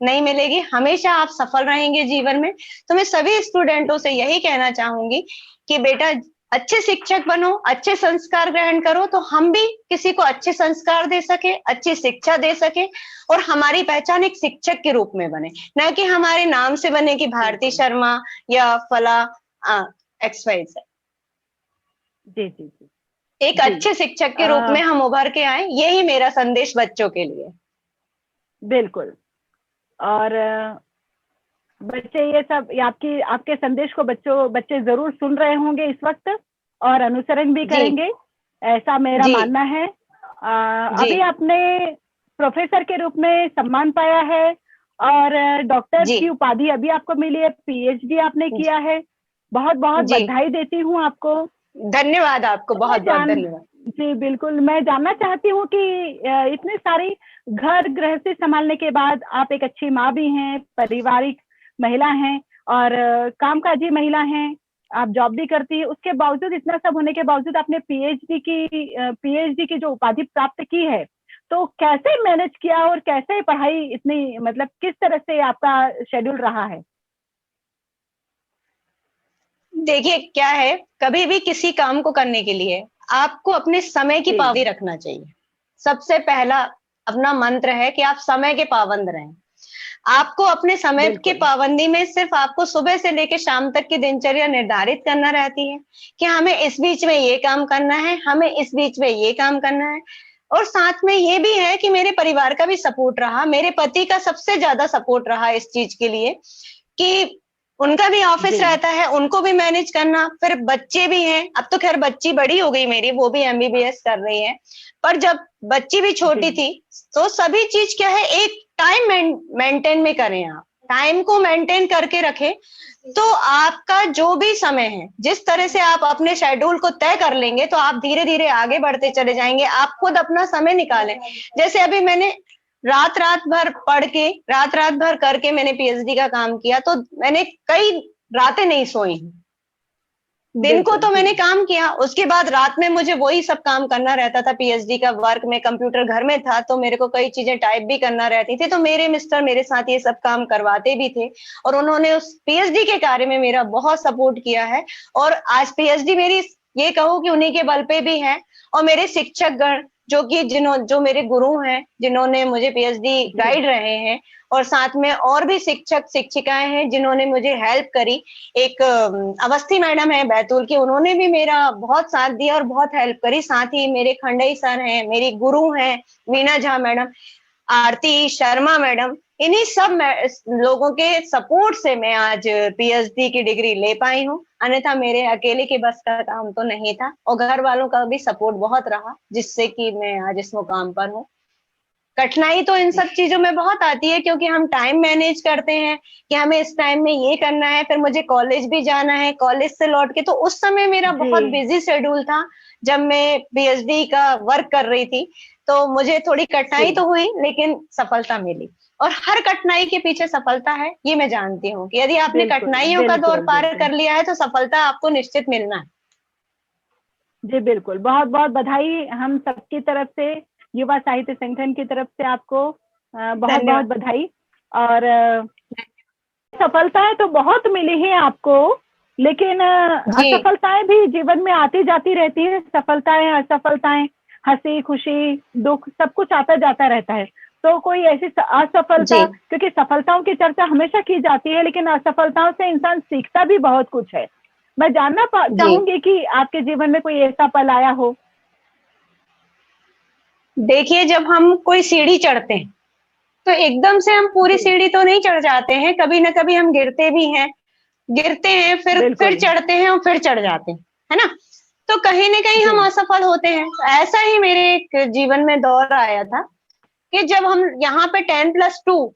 नहीं मिलेगी, हमेशा आप सफल रहेंगे जीवन में। तो मैं सभी स्टूडेंटों से यही कहना चाहूंगी कि बेटा अच्छे शिक्षक बनो, अच्छे संस्कार ग्रहण करो, तो हम भी किसी को अच्छे संस्कार दे सके, अच्छी शिक्षा दे सके, और हमारी पहचान एक शिक्षक के रूप में बने, ना कि हमारे नाम से बने कि भारती शर्मा या फला XYZ। जी जी जी, एक अच्छे शिक्षक के रूप में हम उभर के आए, यही मेरा संदेश बच्चों के लिए। बिल्कुल। और बच्चे ये सब आपके संदेश को बच्चे जरूर सुन रहे होंगे इस वक्त और अनुसरण भी करेंगे, ऐसा मेरा मानना है। अभी आपने प्रोफेसर के रूप में सम्मान पाया है और डॉक्टर की उपाधि अभी आपको मिली है, PhD आपने किया है। बहुत बहुत बधाई देती हूँ आपको। धन्यवाद आपको, बहुत बहुत धन्यवाद। जी बिल्कुल, मैं जानना चाहती हूँ कि इतने सारी घर गृहस्थी संभालने के बाद आप एक अच्छी माँ भी हैं, पारिवारिक महिला हैं और कामकाजी महिला हैं, आप जॉब भी करती है, उसके बावजूद इतना सब होने के बावजूद आपने PhD की जो उपाधि प्राप्त की है, तो कैसे मैनेज किया और कैसे पढ़ाई इतनी, मतलब किस तरह से आपका शेड्यूल रहा है? देखिए क्या है, कभी भी किसी काम को करने के लिए आपको अपने समय की पाबंदी रखना चाहिए। सबसे पहला अपना मंत्र है कि आप समय के पाबंद रहें। आपको अपने समय के पाबंदी में सिर्फ आपको सुबह से लेकर शाम तक की दिनचर्या निर्धारित करना रहती है कि हमें इस बीच में ये काम करना है, हमें इस बीच में ये काम करना है। और साथ में ये भी है कि मेरे परिवार का भी सपोर्ट रहा, मेरे पति का सबसे ज्यादा सपोर्ट रहा इस चीज के लिए कि उनका भी ऑफिस रहता है, उनको भी मैनेज करना, फिर बच्चे भी हैं। अब तो खैर बच्ची बड़ी हो गई मेरी, वो भी MBBS कर रही है, पर जब बच्ची भी छोटी थी तो सभी चीज क्या है, एक टाइम मेंटेन में करें। आप टाइम को मेंटेन करके रखें तो आपका जो भी समय है, जिस तरह से आप अपने शेड्यूल को तय कर लेंगे तो आप धीरे धीरे आगे बढ़ते चले जाएंगे। आप खुद अपना समय निकालें। जैसे अभी मैंने रात भर पढ़ के, रात भर करके मैंने PhD का काम किया, तो मैंने कई रातें नहीं सोई। दिन को तो मैंने काम किया, उसके बाद रात में मुझे वही सब काम करना रहता था। PhD का वर्क में कंप्यूटर घर में था तो मेरे को कई चीजें टाइप भी करना रहती थी, तो मेरे मिस्टर मेरे साथ ये सब काम करवाते भी थे और उन्होंने उस PhD के कार्य में मेरा बहुत सपोर्ट किया है। और आज PhD मेरी ये कहो कि उन्हीं के बल पे भी है। और मेरे शिक्षक गण जो मेरे गुरु हैं, जिन्होंने मुझे पीएचडी गाइड रहे हैं, और साथ में और भी शिक्षक शिक्षिकाएं हैं जिन्होंने मुझे हेल्प करी। एक अवस्थी मैडम है बैतूल की, उन्होंने भी मेरा बहुत साथ दिया और बहुत हेल्प करी। साथ ही मेरे खंडई सर हैं, मेरी गुरु हैं वीना झा मैडम, आरती शर्मा मैडम, इन्हीं सब लोगों के सपोर्ट से मैं आज पीएचडी की डिग्री ले पाई हूँ। अन्यथा मेरे अकेले के बस का काम तो नहीं था, और घर वालों का भी सपोर्ट बहुत रहा, जिससे कि मैं आज इस मुकाम पर हूँ। कठिनाई तो इन सब चीजों में बहुत आती है, क्योंकि हम टाइम मैनेज करते हैं कि हमें इस टाइम में ये करना है, फिर मुझे कॉलेज भी जाना है, कॉलेज से लौट के, तो उस समय मेरा बहुत बिजी शेड्यूल था जब मैं पीएचडी का वर्क कर रही थी। तो मुझे थोड़ी कठिनाई तो हुई, लेकिन सफलता मिली, और हर कठिनाई के पीछे सफलता है, ये मैं जानती हूँ कि यदि आपने कठिनाइयों का दौर पार कर लिया है तो सफलता आपको निश्चित मिलना है। जी बिल्कुल, बहुत बहुत बधाई हम सबकी तरफ से, युवा साहित्य संगठन की तरफ से आपको बहुत बहुत बधाई। और सफलताएं तो बहुत मिली है आपको, लेकिन असफलताएं भी जीवन में आती जाती रहती है। सफलताएं असफलताएं, हंसी खुशी दुख सब कुछ आता जाता रहता है। तो कोई ऐसी असफलता, क्योंकि सफलताओं की चर्चा हमेशा की जाती है, लेकिन असफलताओं से इंसान सीखता भी बहुत कुछ है। मैं जानना चाहूंगी कि आपके जीवन में कोई ऐसा पल आया हो। देखिए, जब हम कोई सीढ़ी चढ़ते हैं तो एकदम से हम पूरी सीढ़ी तो नहीं चढ़ जाते हैं, कभी ना कभी हम गिरते भी हैं, फिर चढ़ते हैं और फिर चढ़ जाते हैं, है ना। तो कहीं ना कहीं हम असफल होते हैं। ऐसा ही मेरे एक जीवन में दौर आया था कि जब हम यहाँ पे 10+2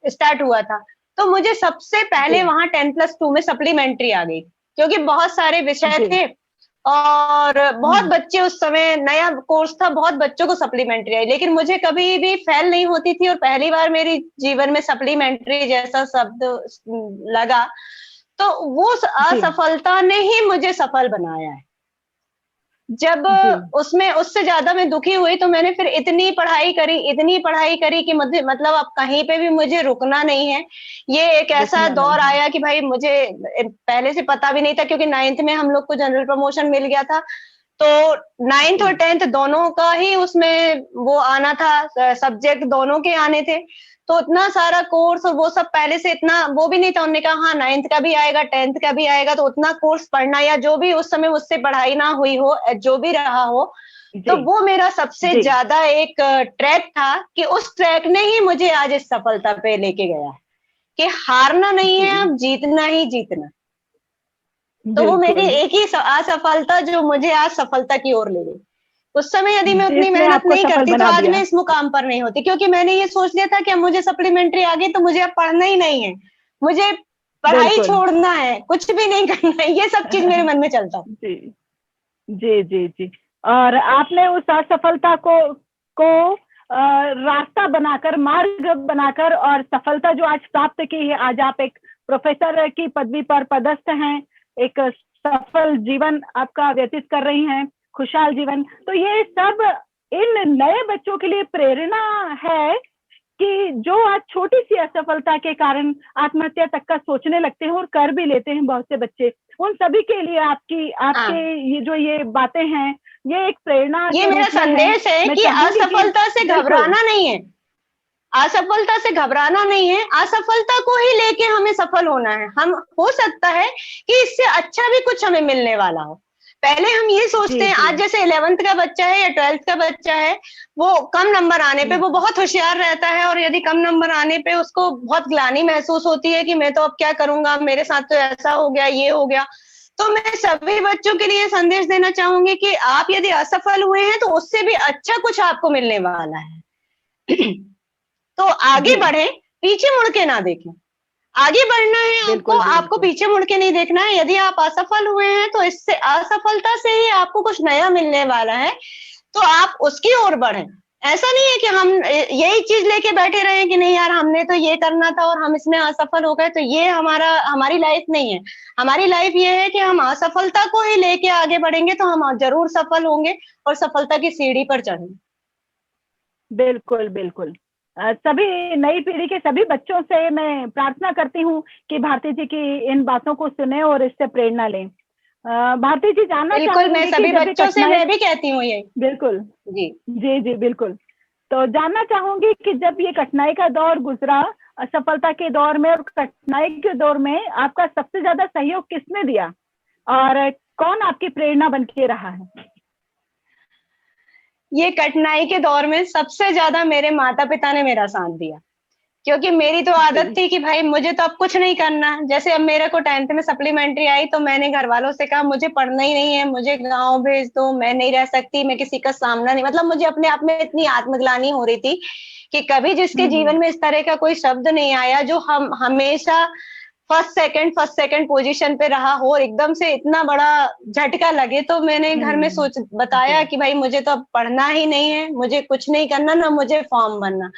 स्टार्ट हुआ था, तो मुझे सबसे पहले वहां 10+2 में सप्लीमेंट्री आ गई, क्योंकि बहुत सारे विषय थे और बहुत बच्चे, उस समय नया कोर्स था, बहुत बच्चों को सप्लीमेंट्री आई, लेकिन मुझे कभी भी फेल नहीं होती थी, और पहली बार मेरी जीवन में सप्लीमेंट्री जैसा शब्द लगा, तो वो असफलता ने ही मुझे सफल बनाया है। जब उसमें उससे ज्यादा मैं दुखी हुई, तो मैंने फिर इतनी पढ़ाई करी कि मुझे मतलब अब कहीं पे भी मुझे रुकना नहीं है। ये एक ऐसा दौर आया कि भाई मुझे पहले से पता भी नहीं था, क्योंकि 9th में हम लोग को जनरल प्रमोशन मिल गया था, तो 9th और 10th दोनों का ही उसमें वो आना था, सब्जेक्ट दोनों के आने थे, तो इतना सारा कोर्स और वो सब पहले से इतना वो भी नहीं था। उन्होंने कहा हाँ 9th का भी आएगा, 10th का भी आएगा, तो उतना कोर्स पढ़ना, या जो भी उस समय मुझसे पढ़ाई ना हुई हो, जो भी रहा हो, तो वो मेरा सबसे ज्यादा एक ट्रैक था कि उस ट्रैक ने ही मुझे आज इस सफलता पे लेके गया है कि हारना नहीं है, अब जीतना ही जीतना। तो वो मेरी एक ही असफलता जो मुझे आज सफलता की ओर ले गई। उस समय यदि मैं उतनी मेहनत नहीं करती तो आज मैं इस मुकाम पर नहीं होती, क्योंकि मैंने ये सोच लिया था कि अब मुझे सप्लीमेंट्री आ गई तो मुझे अब पढ़ना ही नहीं है, मुझे पढ़ाई छोड़ना है, कुछ भी नहीं करना है, ये सब चीज मेरे मन में चलता। जी जी जी जी। और आपने उस असफलता को रास्ता बनाकर, मार्ग बनाकर, और सफलता जो आज प्राप्त की है, आज आप एक प्रोफेसर की पदवी पर पदस्थ हैं, एक सफल जीवन आपका व्यतीत कर रही हैं, खुशहाल जीवन। तो ये सब इन नए बच्चों के लिए प्रेरणा है कि जो आज छोटी सी असफलता के कारण आत्महत्या तक का सोचने लगते हैं और कर भी लेते हैं बहुत से बच्चे, उन सभी के लिए आपके ये जो ये बातें हैं, ये एक प्रेरणा, ये मेरा संदेश है कि असफलता से घबराना नहीं है, असफलता से घबराना नहीं है, असफलता को ही लेके हमें सफल होना है। हम हो सकता है कि इससे अच्छा भी कुछ हमें मिलने वाला हो। पहले हम ये सोचते हैं, आज जैसे 11th का बच्चा है या 12th का बच्चा है, वो कम नंबर आने पे वो बहुत होशियार रहता है, और यदि कम नंबर आने पे उसको बहुत ग्लानि महसूस होती है कि मैं तो अब क्या करूंगा, मेरे साथ तो ऐसा हो गया, ये हो गया। तो मैं सभी बच्चों के लिए संदेश देना चाहूंगी कि आप यदि असफल हुए हैं तो उससे भी अच्छा कुछ आपको मिलने वाला है। तो आगे बढ़े, पीछे मुड़ के ना देखें। आगे बढ़ना है आपको पीछे मुड़ के नहीं देखना है। यदि आप असफल हुए हैं तो इससे, असफलता से ही आपको कुछ नया मिलने वाला है, तो आप उसकी ओर बढ़ें। ऐसा नहीं है कि हम यही चीज लेके बैठे रहे कि नहीं यार हमने तो ये करना था और हम इसमें असफल हो गए, तो ये हमारी लाइफ नहीं है। हमारी लाइफ ये है कि हम असफलता को ही लेके आगे बढ़ेंगे तो हम जरूर सफल होंगे और सफलता की सीढ़ी पर चढ़ेंगे। बिल्कुल बिल्कुल। सभी नई पीढ़ी के सभी बच्चों से मैं प्रार्थना करती हूँ कि भारती जी की इन बातों को सुने और इससे प्रेरणा लें। भारती जी, जानना बिल्कुल, मैं चाहूंगी कि सभी जब ये बच्चों से कठिनाई, मैं भी कहती हूँ ये। बिल्कुल, जी। जी जी बिल्कुल, तो जानना चाहूंगी कि जब ये कठिनाई का दौर गुजरा, असफलता के दौर में और कठिनाई के दौर में आपका सबसे ज्यादा सहयोग किसने दिया और कौन आपकी प्रेरणा बन के रहा है? ये कठिनाई के दौर में सबसे ज्यादा मेरे माता-पिता ने मेरा साथ दिया। क्योंकि मेरी तो आदत जी थी कि भाई मुझे तो अब कुछ नहीं करना। जैसे अब मेरे को 10th में सप्लीमेंट्री आई तो मैंने घरवालों से कहा मुझे पढ़ना ही नहीं है, मुझे गाँव भेज दो, मैं नहीं रह सकती, मैं किसी का सामना नहीं, मतलब मुझे अपने आप में इतनी आत्मग्लानि हो रही थी कि कभी जिसके हम्म, जीवन में इस तरह का कोई शब्द नहीं आया जो हम हमेशा फर्स्ट सेकंड पोजीशन पे रहा हो और एकदम से इतना बड़ा झटका लगे, तो मैंने घर में सोच बताया जी कि भाई मुझे तो अब पढ़ना ही नहीं है, मुझे कुछ नहीं करना, ना मुझे फॉर्म भरना।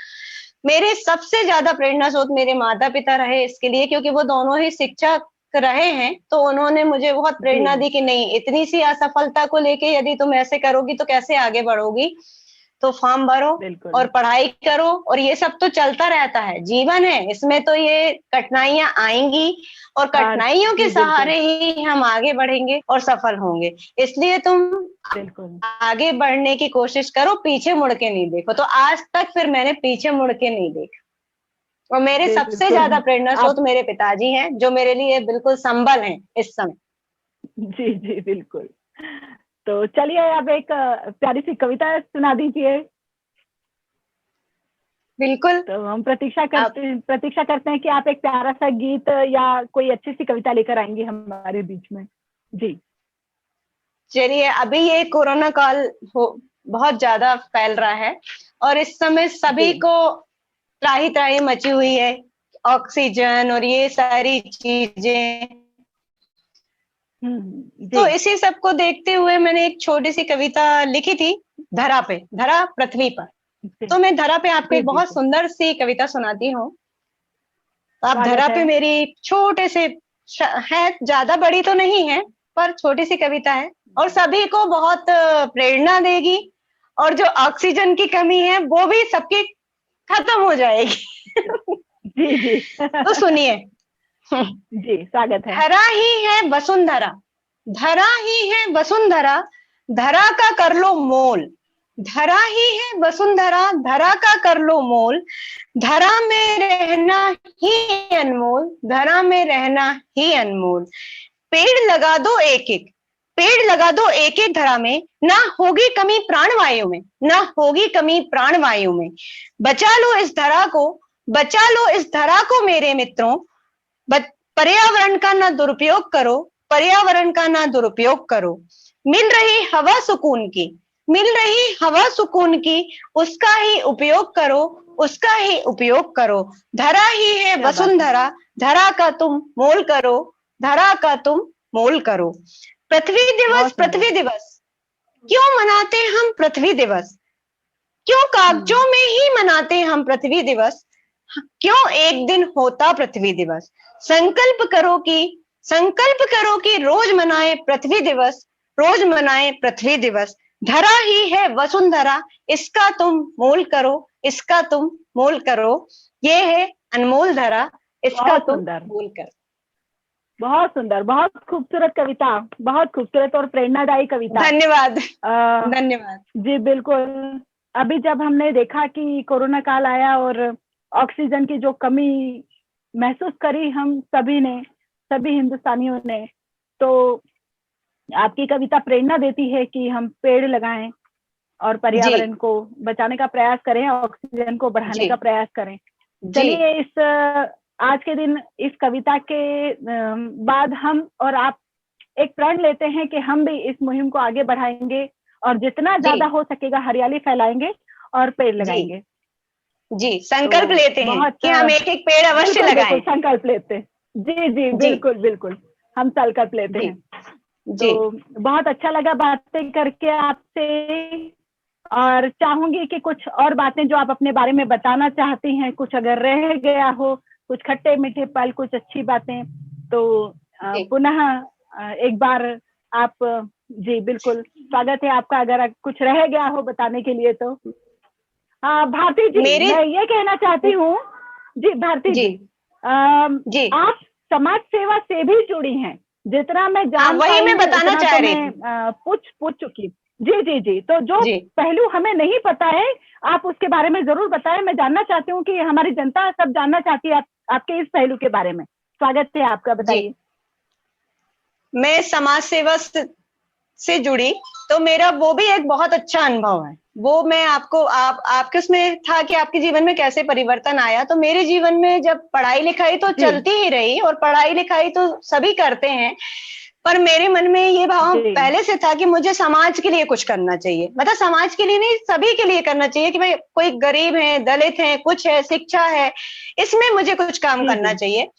मेरे सबसे ज्यादा प्रेरणा स्रोत मेरे माता-पिता रहे इसके लिए, क्योंकि वो दोनों ही शिक्षक रहे हैं, तो उन्होंने मुझे बहुत जी प्रेरणा दी कि नहीं, इतनी सी असफलता को लेके यदि तुम ऐसे करोगी तो कैसे आगे बढ़ोगी? तो फॉर्म भरो बिल्कुल, और पढ़ाई करो, और ये सब तो चलता रहता है, जीवन है, इसमें तो ये कठिनाइयाँ आएँगी और हाँ कठिनाइयों के जी बिल्कुल, सहारे ही हम आगे बढ़ेंगे और सफल होंगे। इसलिए तुम बिल्कुल, आगे बढ़ने की कोशिश करो, पीछे मुड़ के नहीं देखो। तो आज तक फिर मैंने पीछे मुड़ के नहीं देखा। और मेरे सबसे बिल्कुल ज्यादा प्रेरणा स्रोत आप, मेरे पिताजी हैं, जो मेरे लिए बिल्कुल संबल हैं इस समय। जी जी बिल्कुल। तो चलिए अब एक प्यारी सी कविता सुना दीजिए। बिल्कुल। तो हम आप प्रतीक्षा करते हैं कि आप एक प्यारा सा गीत या कोई अच्छी सी कविता लेकर आएंगी हमारे बीच में। जी चलिए, अभी ये कोरोना काल हो बहुत ज्यादा फैल रहा है और इस समय जी सभी को त्राही त्राही मची हुई है, ऑक्सीजन और ये सारी चीजें। जी तो इसी सब को देखते हुए मैंने एक छोटी सी कविता लिखी थी, धरा पे, धरा पृथ्वी पर। जी तो मैं धरा पे आपको जी एक जी बहुत जी सुंदर सी कविता सुनाती हूँ। आप स्वागत धरा है। पे मेरी छोटे से है, ज्यादा बड़ी तो नहीं है, पर छोटी सी कविता है और सभी को बहुत प्रेरणा देगी, और जो ऑक्सीजन की कमी है वो भी सबकी खत्म हो जाएगी। जी जी तो सुनिए। जी स्वागत है। धरा ही है वसुंधरा, धरा ही है वसुंधरा, धरा का कर लो मोल। धरा ही है वसुंधरा, धरा का कर लो मोल। धरा में रहना ही अनमोल, धरा में रहना ही अनमोल। पेड़ लगा दो एक एक, पेड़ लगा दो एक एक धरा में, ना होगी कमी प्राणवायु में, ना होगी कमी प्राणवायु में। बचा लो इस धरा को, बचा लो इस धरा को मेरे मित्रों। पर्यावरण का ना दुरुपयोग करो, पर्यावरण का ना दुरुपयोग करो। मिल रही हवा सुकून की, मिल रही हवा सुकून की, उसका ही उपयोग करो, उसका ही उपयोग करो। धरा ही है क्या बात है, वसुंधरा, धरा का तुम मोल करो, धरा का तुम मोल करो। पृथ्वी दिवस, बहुत सुंदर। पृथ्वी दिवस, क्यों मनाते हम पृथ्वी दिवस? क्यों हम्म, कागजों में ही मनाते हम पृथ्वी दिवस? क्यों एक दिन होता पृथ्वी दिवस? संकल्प करो कि, संकल्प करो कि रोज मनाए पृथ्वी दिवस, रोज मनाए पृथ्वी दिवस। धरा ही है वसुंधरा, इसका तुम मोल करो, इसका तुम मोल करो। ये है अनमोल धरा, इसका बहुत तुम सुंदर, मोल करो। बहुत सुंदर, बहुत खूबसूरत कविता, बहुत खूबसूरत और प्रेरणादायी कविता। धन्यवाद। आ, धन्यवाद। जी बिल्कुल। अभी जब हमने देखा कि कोरोना काल आया और ऑक्सीजन की जो कमी महसूस करी हम सभी ने, सभी हिंदुस्तानियों ने, तो आपकी कविता प्रेरणा देती है कि हम पेड़ लगाएं और जी। पर्यावरण को बचाने का प्रयास करें, ऑक्सीजन को बढ़ाने जी। का प्रयास करें। जी। चलिए इस आज के दिन इस कविता के बाद हम और आप एक प्रण लेते हैं कि हम भी इस मुहिम को आगे बढ़ाएंगे और जितना जी। ज्यादा हो सकेगा हरियाली फैलाएंगे और पेड़ जी। लगाएंगे। जी, तो संकल्प लेते हैं बहुत कि हम एक एक पेड़ अवश्य बिल्कुल बिल्कुल लगाएं। संकल्प लेते हैं। जी जी जी। बिल्कुल बिल्कुल, हम संकल्प लेते जी। हैं। जी। तो बहुत अच्छा लगा बातें करके आपसे, और चाहूंगी कि कुछ और बातें जो आप अपने बारे में बताना चाहती हैं, कुछ अगर रह गया हो, कुछ खट्टे मीठे पल, कुछ अच्छी बातें, तो जी। पुनः एक बार आप, जी बिल्कुल स्वागत है आपका, अगर कुछ रह गया हो बताने के लिए तो। हाँ भारती जी, मेरी मैं ये कहना चाहती हूँ, जी भारती जी। जी, जी। आप समाज सेवा से भी जुड़ी हैं, जितना मैं हाँ, जान वही पाई मैं हूँ बताना उतना चाह तो रही मैं थी। पूछ चुकी। जी जी जी, तो जो जी। पहलू हमें नहीं पता है आप उसके बारे में जरूर बताएं। मैं जानना चाहती हूँ कि हमारी जनता सब जानना चाहती है आपके इस पहलू के बारे में। स्वागत है आपका, जी, बताइए। मैं समाज सेवा से जुड़ी, तो मेरा वो भी एक बहुत अच्छा अनुभव है। वो मैं आपको आपके उसमें था कि आपके जीवन में कैसे परिवर्तन आया। तो मेरे जीवन में जब पढ़ाई लिखाई तो जी चलती ही रही, और पढ़ाई लिखाई तो सभी करते हैं, पर मेरे मन में ये भाव जी पहले से था कि मुझे समाज के लिए कुछ करना चाहिए। मतलब समाज के लिए नहीं, सभी के लिए करना चाहिए कि भाई कोई गरीब है, दलित है, कुछ है, शिक्षा है, इसमें मुझे कुछ काम जी करना जी चाहिए।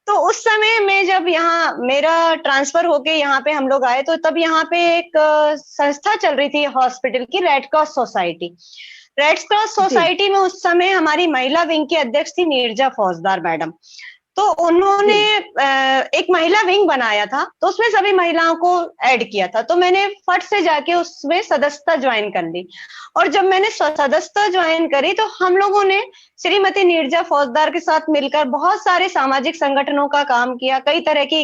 तो उस समय में जब यहाँ मेरा ट्रांसफर होके यहाँ पे हम लोग आए, तो तब यहाँ पे एक संस्था चल रही थी हॉस्पिटल की, red cross society. Red cross जी सोसाइटी में उस समय हमारी महिला विंग की अध्यक्ष थी नीरजा फौजदार मैडम। तो उन्होंने जी एक महिला विंग बनाया था, तो उसमें सभी महिलाओं को ऐड किया था। तो मैंने फट से जाके उसमें सदस्यता ज्वाइन कर ली। और जब मैंने सदस्यता ज्वाइन करी, तो हम लोगों ने श्रीमती नीरजा फौजदार के साथ मिलकर बहुत सारे सामाजिक संगठनों का काम किया, कई तरह की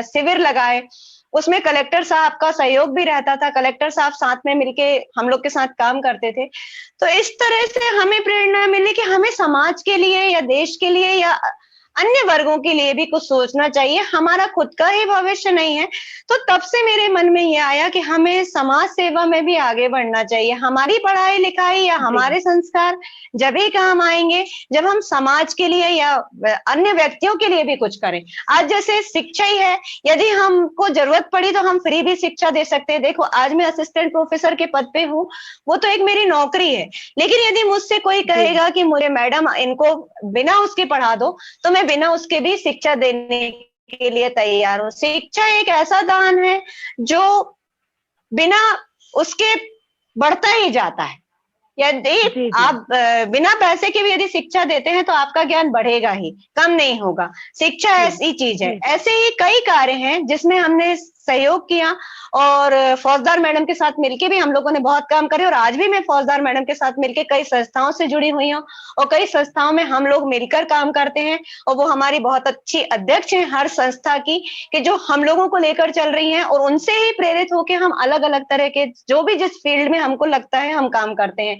शिविर लगाए। उसमें कलेक्टर साहब का सहयोग भी रहता था, कलेक्टर साहब साथ में मिलके हम लोग के साथ काम करते थे। तो इस तरह से हमें प्रेरणा मिली कि हमें समाज के लिए या देश के लिए या अन्य वर्गों के लिए भी कुछ सोचना चाहिए, हमारा खुद का ही भविष्य नहीं है। तो तब से मेरे मन में ये आया कि हमें समाज सेवा में भी आगे बढ़ना चाहिए। हमारी पढ़ाई लिखाई या जी हमारे संस्कार जब ही काम आएंगे जब हम समाज के लिए या अन्य व्यक्तियों के लिए भी कुछ करें। आज जैसे शिक्षा ही है, यदि हमको जरूरत पड़ी तो हम फ्री भी शिक्षा दे सकते हैं। देखो, आज मैं असिस्टेंट प्रोफेसर के पद पे हूँ, वो तो एक मेरी नौकरी है। लेकिन यदि मुझसे कोई जी कहेगा कि मुझे मैडम इनको बिना उसके पढ़ा दो, तो मैं बिना उसके भी शिक्षा देने के लिए तैयार हूँ। शिक्षा एक ऐसा दान है जो बिना उसके बढ़ता ही जाता है। यदि जी जी आप बिना पैसे के भी यदि शिक्षा देते हैं तो आपका ज्ञान बढ़ेगा ही, कम नहीं होगा। शिक्षा जी ऐसी चीज है। जी ऐसे ही कई कार्य हैं जिसमें हमने सहयोग किया, और फौजदार मैडम के साथ मिलके भी हम लोगों ने बहुत काम करे। और आज भी मैं फौजदार मैडम के साथ मिलके कई संस्थाओं से जुड़ी हुई हूँ, और कई संस्थाओं में हम लोग मिलकर काम करते हैं। और वो हमारी बहुत अच्छी अध्यक्ष हैं हर संस्था की, कि जो हम लोगों को लेकर चल रही हैं, और उनसे ही प्रेरित होकर हम अलग अलग तरह के जो भी जिस फील्ड में हमको लगता है हम काम करते हैं।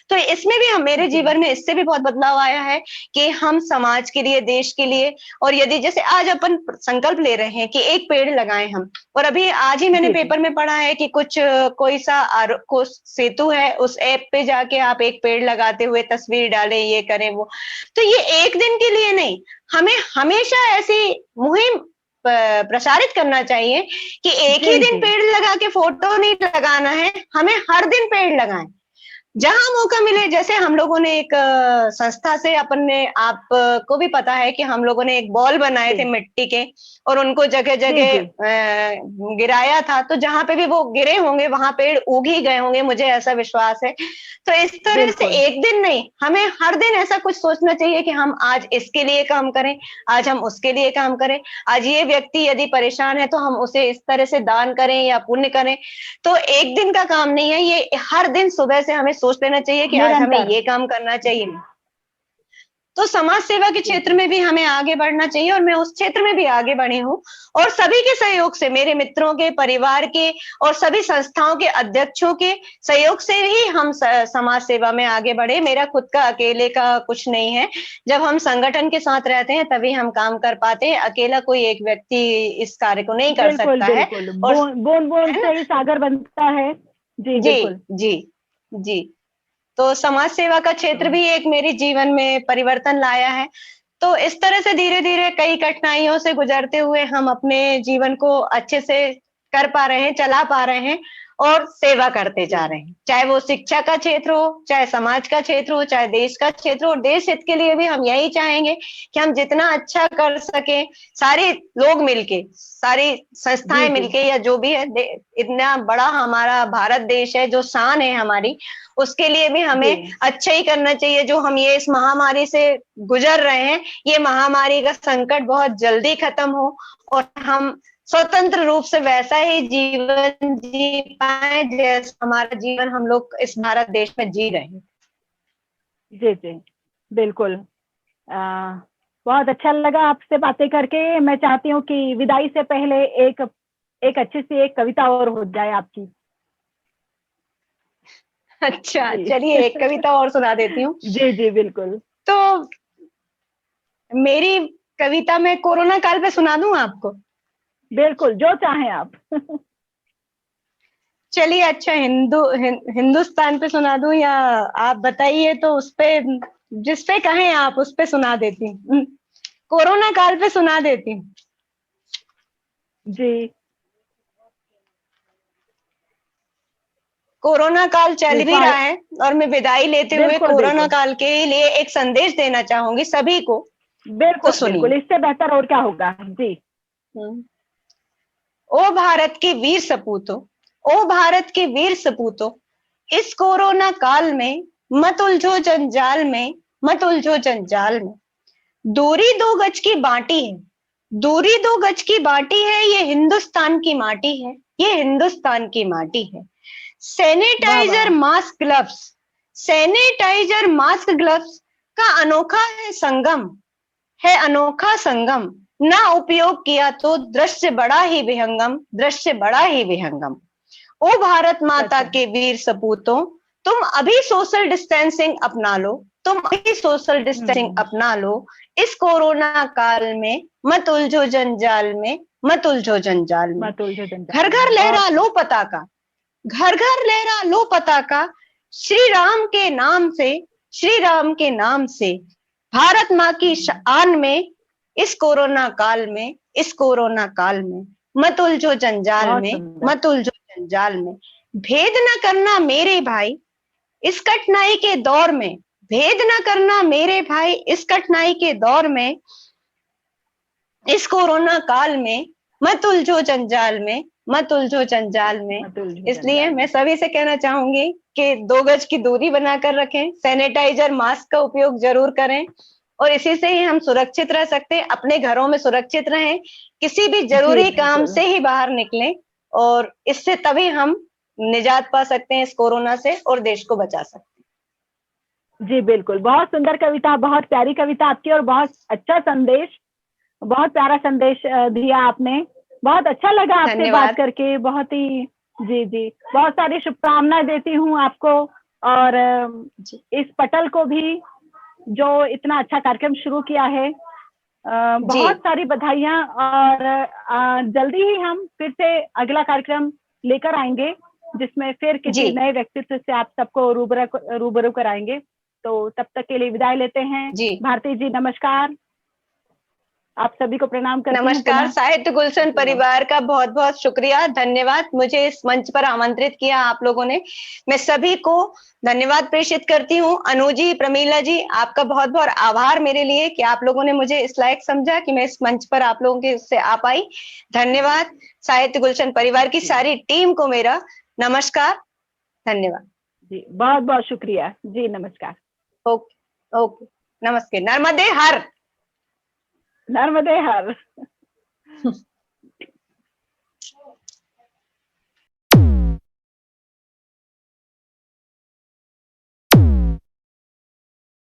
तो इसमें भी हम मेरे जी जीवन में इससे भी बहुत बदलाव आया है कि हम समाज के लिए, देश के लिए, और यदि जैसे आज अपन संकल्प ले रहे हैं कि एक पेड़ लगाएं हम। और अभी आज ही मैंने जी जी पेपर में पढ़ा है कि कुछ कोई सा को सेतु है, उस ऐप पे जाके आप एक पेड़ लगाते हुए तस्वीर डालें, ये करें वो। तो ये एक दिन के लिए नहीं, हमें हमेशा ऐसी मुहिम प्रसारित करना चाहिए कि एक ही जी दिन जी पेड़ लगा के फोटो नहीं लगाना है, हमें हर दिन पेड़ लगाएं जहां मौका मिले। जैसे हम लोगों ने एक संस्था से, अपन ने, आप को भी पता है कि हम लोगों ने एक बॉल बनाए थे जी मिट्टी के, और उनको जगह जी जगह जी गिराया था। तो जहां पे भी वो गिरे होंगे वहां पेड़ उग ही गए होंगे, मुझे ऐसा विश्वास है। तो इस तरह से बिल्कुल एक दिन नहीं, हमें हर दिन ऐसा कुछ सोचना चाहिए कि हम आज इसके लिए काम करें, आज हम उसके लिए काम करें। आज ये व्यक्ति यदि परेशान है तो हम उसे इस तरह से दान करें या पुण्य करें। तो एक दिन का काम नहीं है ये, हर दिन सुबह से हमें सोच लेना चाहिए कि आज हमें निरंतर। ये काम करना चाहिए। जी तो समाज सेवा के जी क्षेत्र जी में भी हमें आगे बढ़ना चाहिए, और मैं उस क्षेत्र में भी आगे बढ़ी हूँ। और सभी के सहयोग से, मेरे मित्रों के, परिवार के, और सभी संस्थाओं के अध्यक्षों के सहयोग से ही हम समाज सेवा में आगे बढ़े। मेरा खुद का अकेले का कुछ नहीं है। जब हम संगठन के साथ रहते हैं तभी हम काम कर पाते हैं, अकेला कोई एक व्यक्ति इस कार्य को नहीं कर बिल्कुल सकता है। बिल्कुल, और बूंद बूंद है ना। से ही सागर बनता है। जी जी। बिल्कुल। जी। जी। तो समाज सेवा का क्षेत्र तो भी एक मेरे जीवन में परिवर्तन लाया है। तो इस तरह से धीरे धीरे कई कठिनाइयों से गुजरते हुए हम अपने जीवन को अच्छे से कर पा रहे हैं, चला पा रहे हैं, और सेवा करते जा जी रहे हैं। चाहे वो शिक्षा का क्षेत्र हो, चाहे समाज का क्षेत्र हो, चाहे देश का क्षेत्र हो। और देश हित के लिए भी हम यही चाहेंगे कि हम जितना अच्छा कर सके, सारे लोग मिलके, सारी जी संस्थाएं जी मिलके, या जो भी है, इतना बड़ा हमारा भारत देश है, जो शान है हमारी, उसके लिए भी जी हमें अच्छा ही करना चाहिए। जो हम ये इस महामारी से गुजर रहे हैं, ये महामारी का संकट बहुत जल्दी खत्म हो, और हम स्वतंत्र रूप से वैसा ही जीवन जी पाए जैसा हमारा जीवन हम लोग इस भारत देश में जी रहे हैं। जी जी बिल्कुल। आ, बहुत अच्छा लगा आपसे बातें करके। मैं चाहती हूँ कि विदाई से पहले एक अच्छी सी एक कविता और हो जाए आपकी। अच्छा, जी चलिए एक कविता और सुना देती हूँ। जी जी बिल्कुल। तो मेरी कविता मैं कोरोना काल पे सुना दूं आपको? बिल्कुल, जो चाहें आप। चलिए अच्छा, हिंदुस्तान पे सुना दूं या आप बताइए, तो उस पे जिस पे कहें आप उस पे सुना देती हूँ। कोरोना काल पे सुना देती हूँ। जी कोरोना काल चल जी भी रहा है और मैं विदाई लेते हुए बिल्कुल कोरोना बिल्कुल काल के लिए एक संदेश देना चाहूंगी सभी को। तो बिल्कुल सुनिए। बिल्कुल, इससे बेहतर और क्या होगा। जी हम्म। ओ भारत के वीर सपूतों, ओ भारत के वीर सपूतों, इस कोरोना काल में मत उलझो जंजाल में, मत उलझो जंजाल में। दूरी दो गज की बांटी है, दूरी दो गज की बांटी है, ये हिंदुस्तान की माटी है, ये हिंदुस्तान की माटी है। वाह सैनिटाइजर वाह। Mask gloves, sanitiser mask gloves का अनोखा है संगम, है अनोखा संगम। ना उपयोग किया तो दृश्य बड़ा ही विहंगम, दृश्य बड़ा ही विहंगम। ओ भारत सच माता है। के वीर सपूतों, तुम अभी सोशल डिस्टेंसिंग अपना लो, तुम अभी सोशल डिस्टेंसिंग हम्म। अपना लो। इस कोरोना काल में मत उलझो जंजाल में, मत उलझो जंजाल में। मत उलझो घर जंजाल घर में, बहुत लहरा लो पताका, घर घर लहरा लो पताका, श्री राम के नाम से, श्री राम के नाम से। भारत माँ की शान में, इस कोरोना काल में, इस कोरोना काल में। मत उलझो जंजाल बहुत में, सुंदर। मत उलझो जंजाल में। भेद न करना मेरे भाई इस कठिनाई के दौर में, भेद न करना मेरे भाई इस कठिनाई के दौर में। इस कोरोना काल में मत उलझो जंजाल में, मत उलझो जंजाल में। मत उलझो इसलिए जंजाल मैं में। सभी से कहना चाहूंगी कि 2 गज की दूरी बनाकर रखें, सैनिटाइजर मास्क का उपयोग जरूर करें, और इसी से ही हम सुरक्षित रह सकते हैं। अपने घरों में सुरक्षित रहें, किसी भी जी जरूरी काम बिल्कुल। से ही बाहर निकलें, और इससे तभी हम निजात पा सकते हैं इस कोरोना से, और देश को बचा सकते हैं। जी बिल्कुल, बहुत सुंदर कविता, बहुत प्यारी कविता आपकी, और बहुत अच्छा संदेश, बहुत प्यारा संदेश दिया आपने। बहुत अच्छा लगा आपसे बात धन्यवाद करके, बहुत ही। जी जी, बहुत सारी शुभकामनाएं देती हूँ आपको, और जी। इस पटल को भी, जो इतना अच्छा कार्यक्रम शुरू किया है। जी बहुत सारी बधाइयां, और जल्दी ही हम फिर से अगला कार्यक्रम लेकर आएंगे, जिसमें फिर जी किसी नए व्यक्तित्व से आप सबको रूबरू कराएंगे। तो तब तक के लिए विदाई लेते हैं। जी। भारती जी नमस्कार, आप सभी को प्रणाम करती हूँ नमस्कार, पुनः। साहित्य गुलशन जी परिवार का बहुत बहुत शुक्रिया, धन्यवाद, मुझे इस मंच पर आमंत्रित किया आप लोगों ने। मैं सभी को धन्यवाद प्रेषित करती हूँ। अनु जी, प्रमीला जी, आपका बहुत बहुत आभार मेरे लिए कि आप लोगों ने मुझे इस लायक समझा कि मैं इस मंच पर आप लोगों के से आ पाई। धन्यवाद। साहित्य गुलशन परिवार की जी सारी टीम को मेरा नमस्कार, धन्यवाद। जी, बहुत बहुत शुक्रिया जी, नमस्कार। ओके ओके, नमस्ते, नर्मदे हर। नर्मदे हर।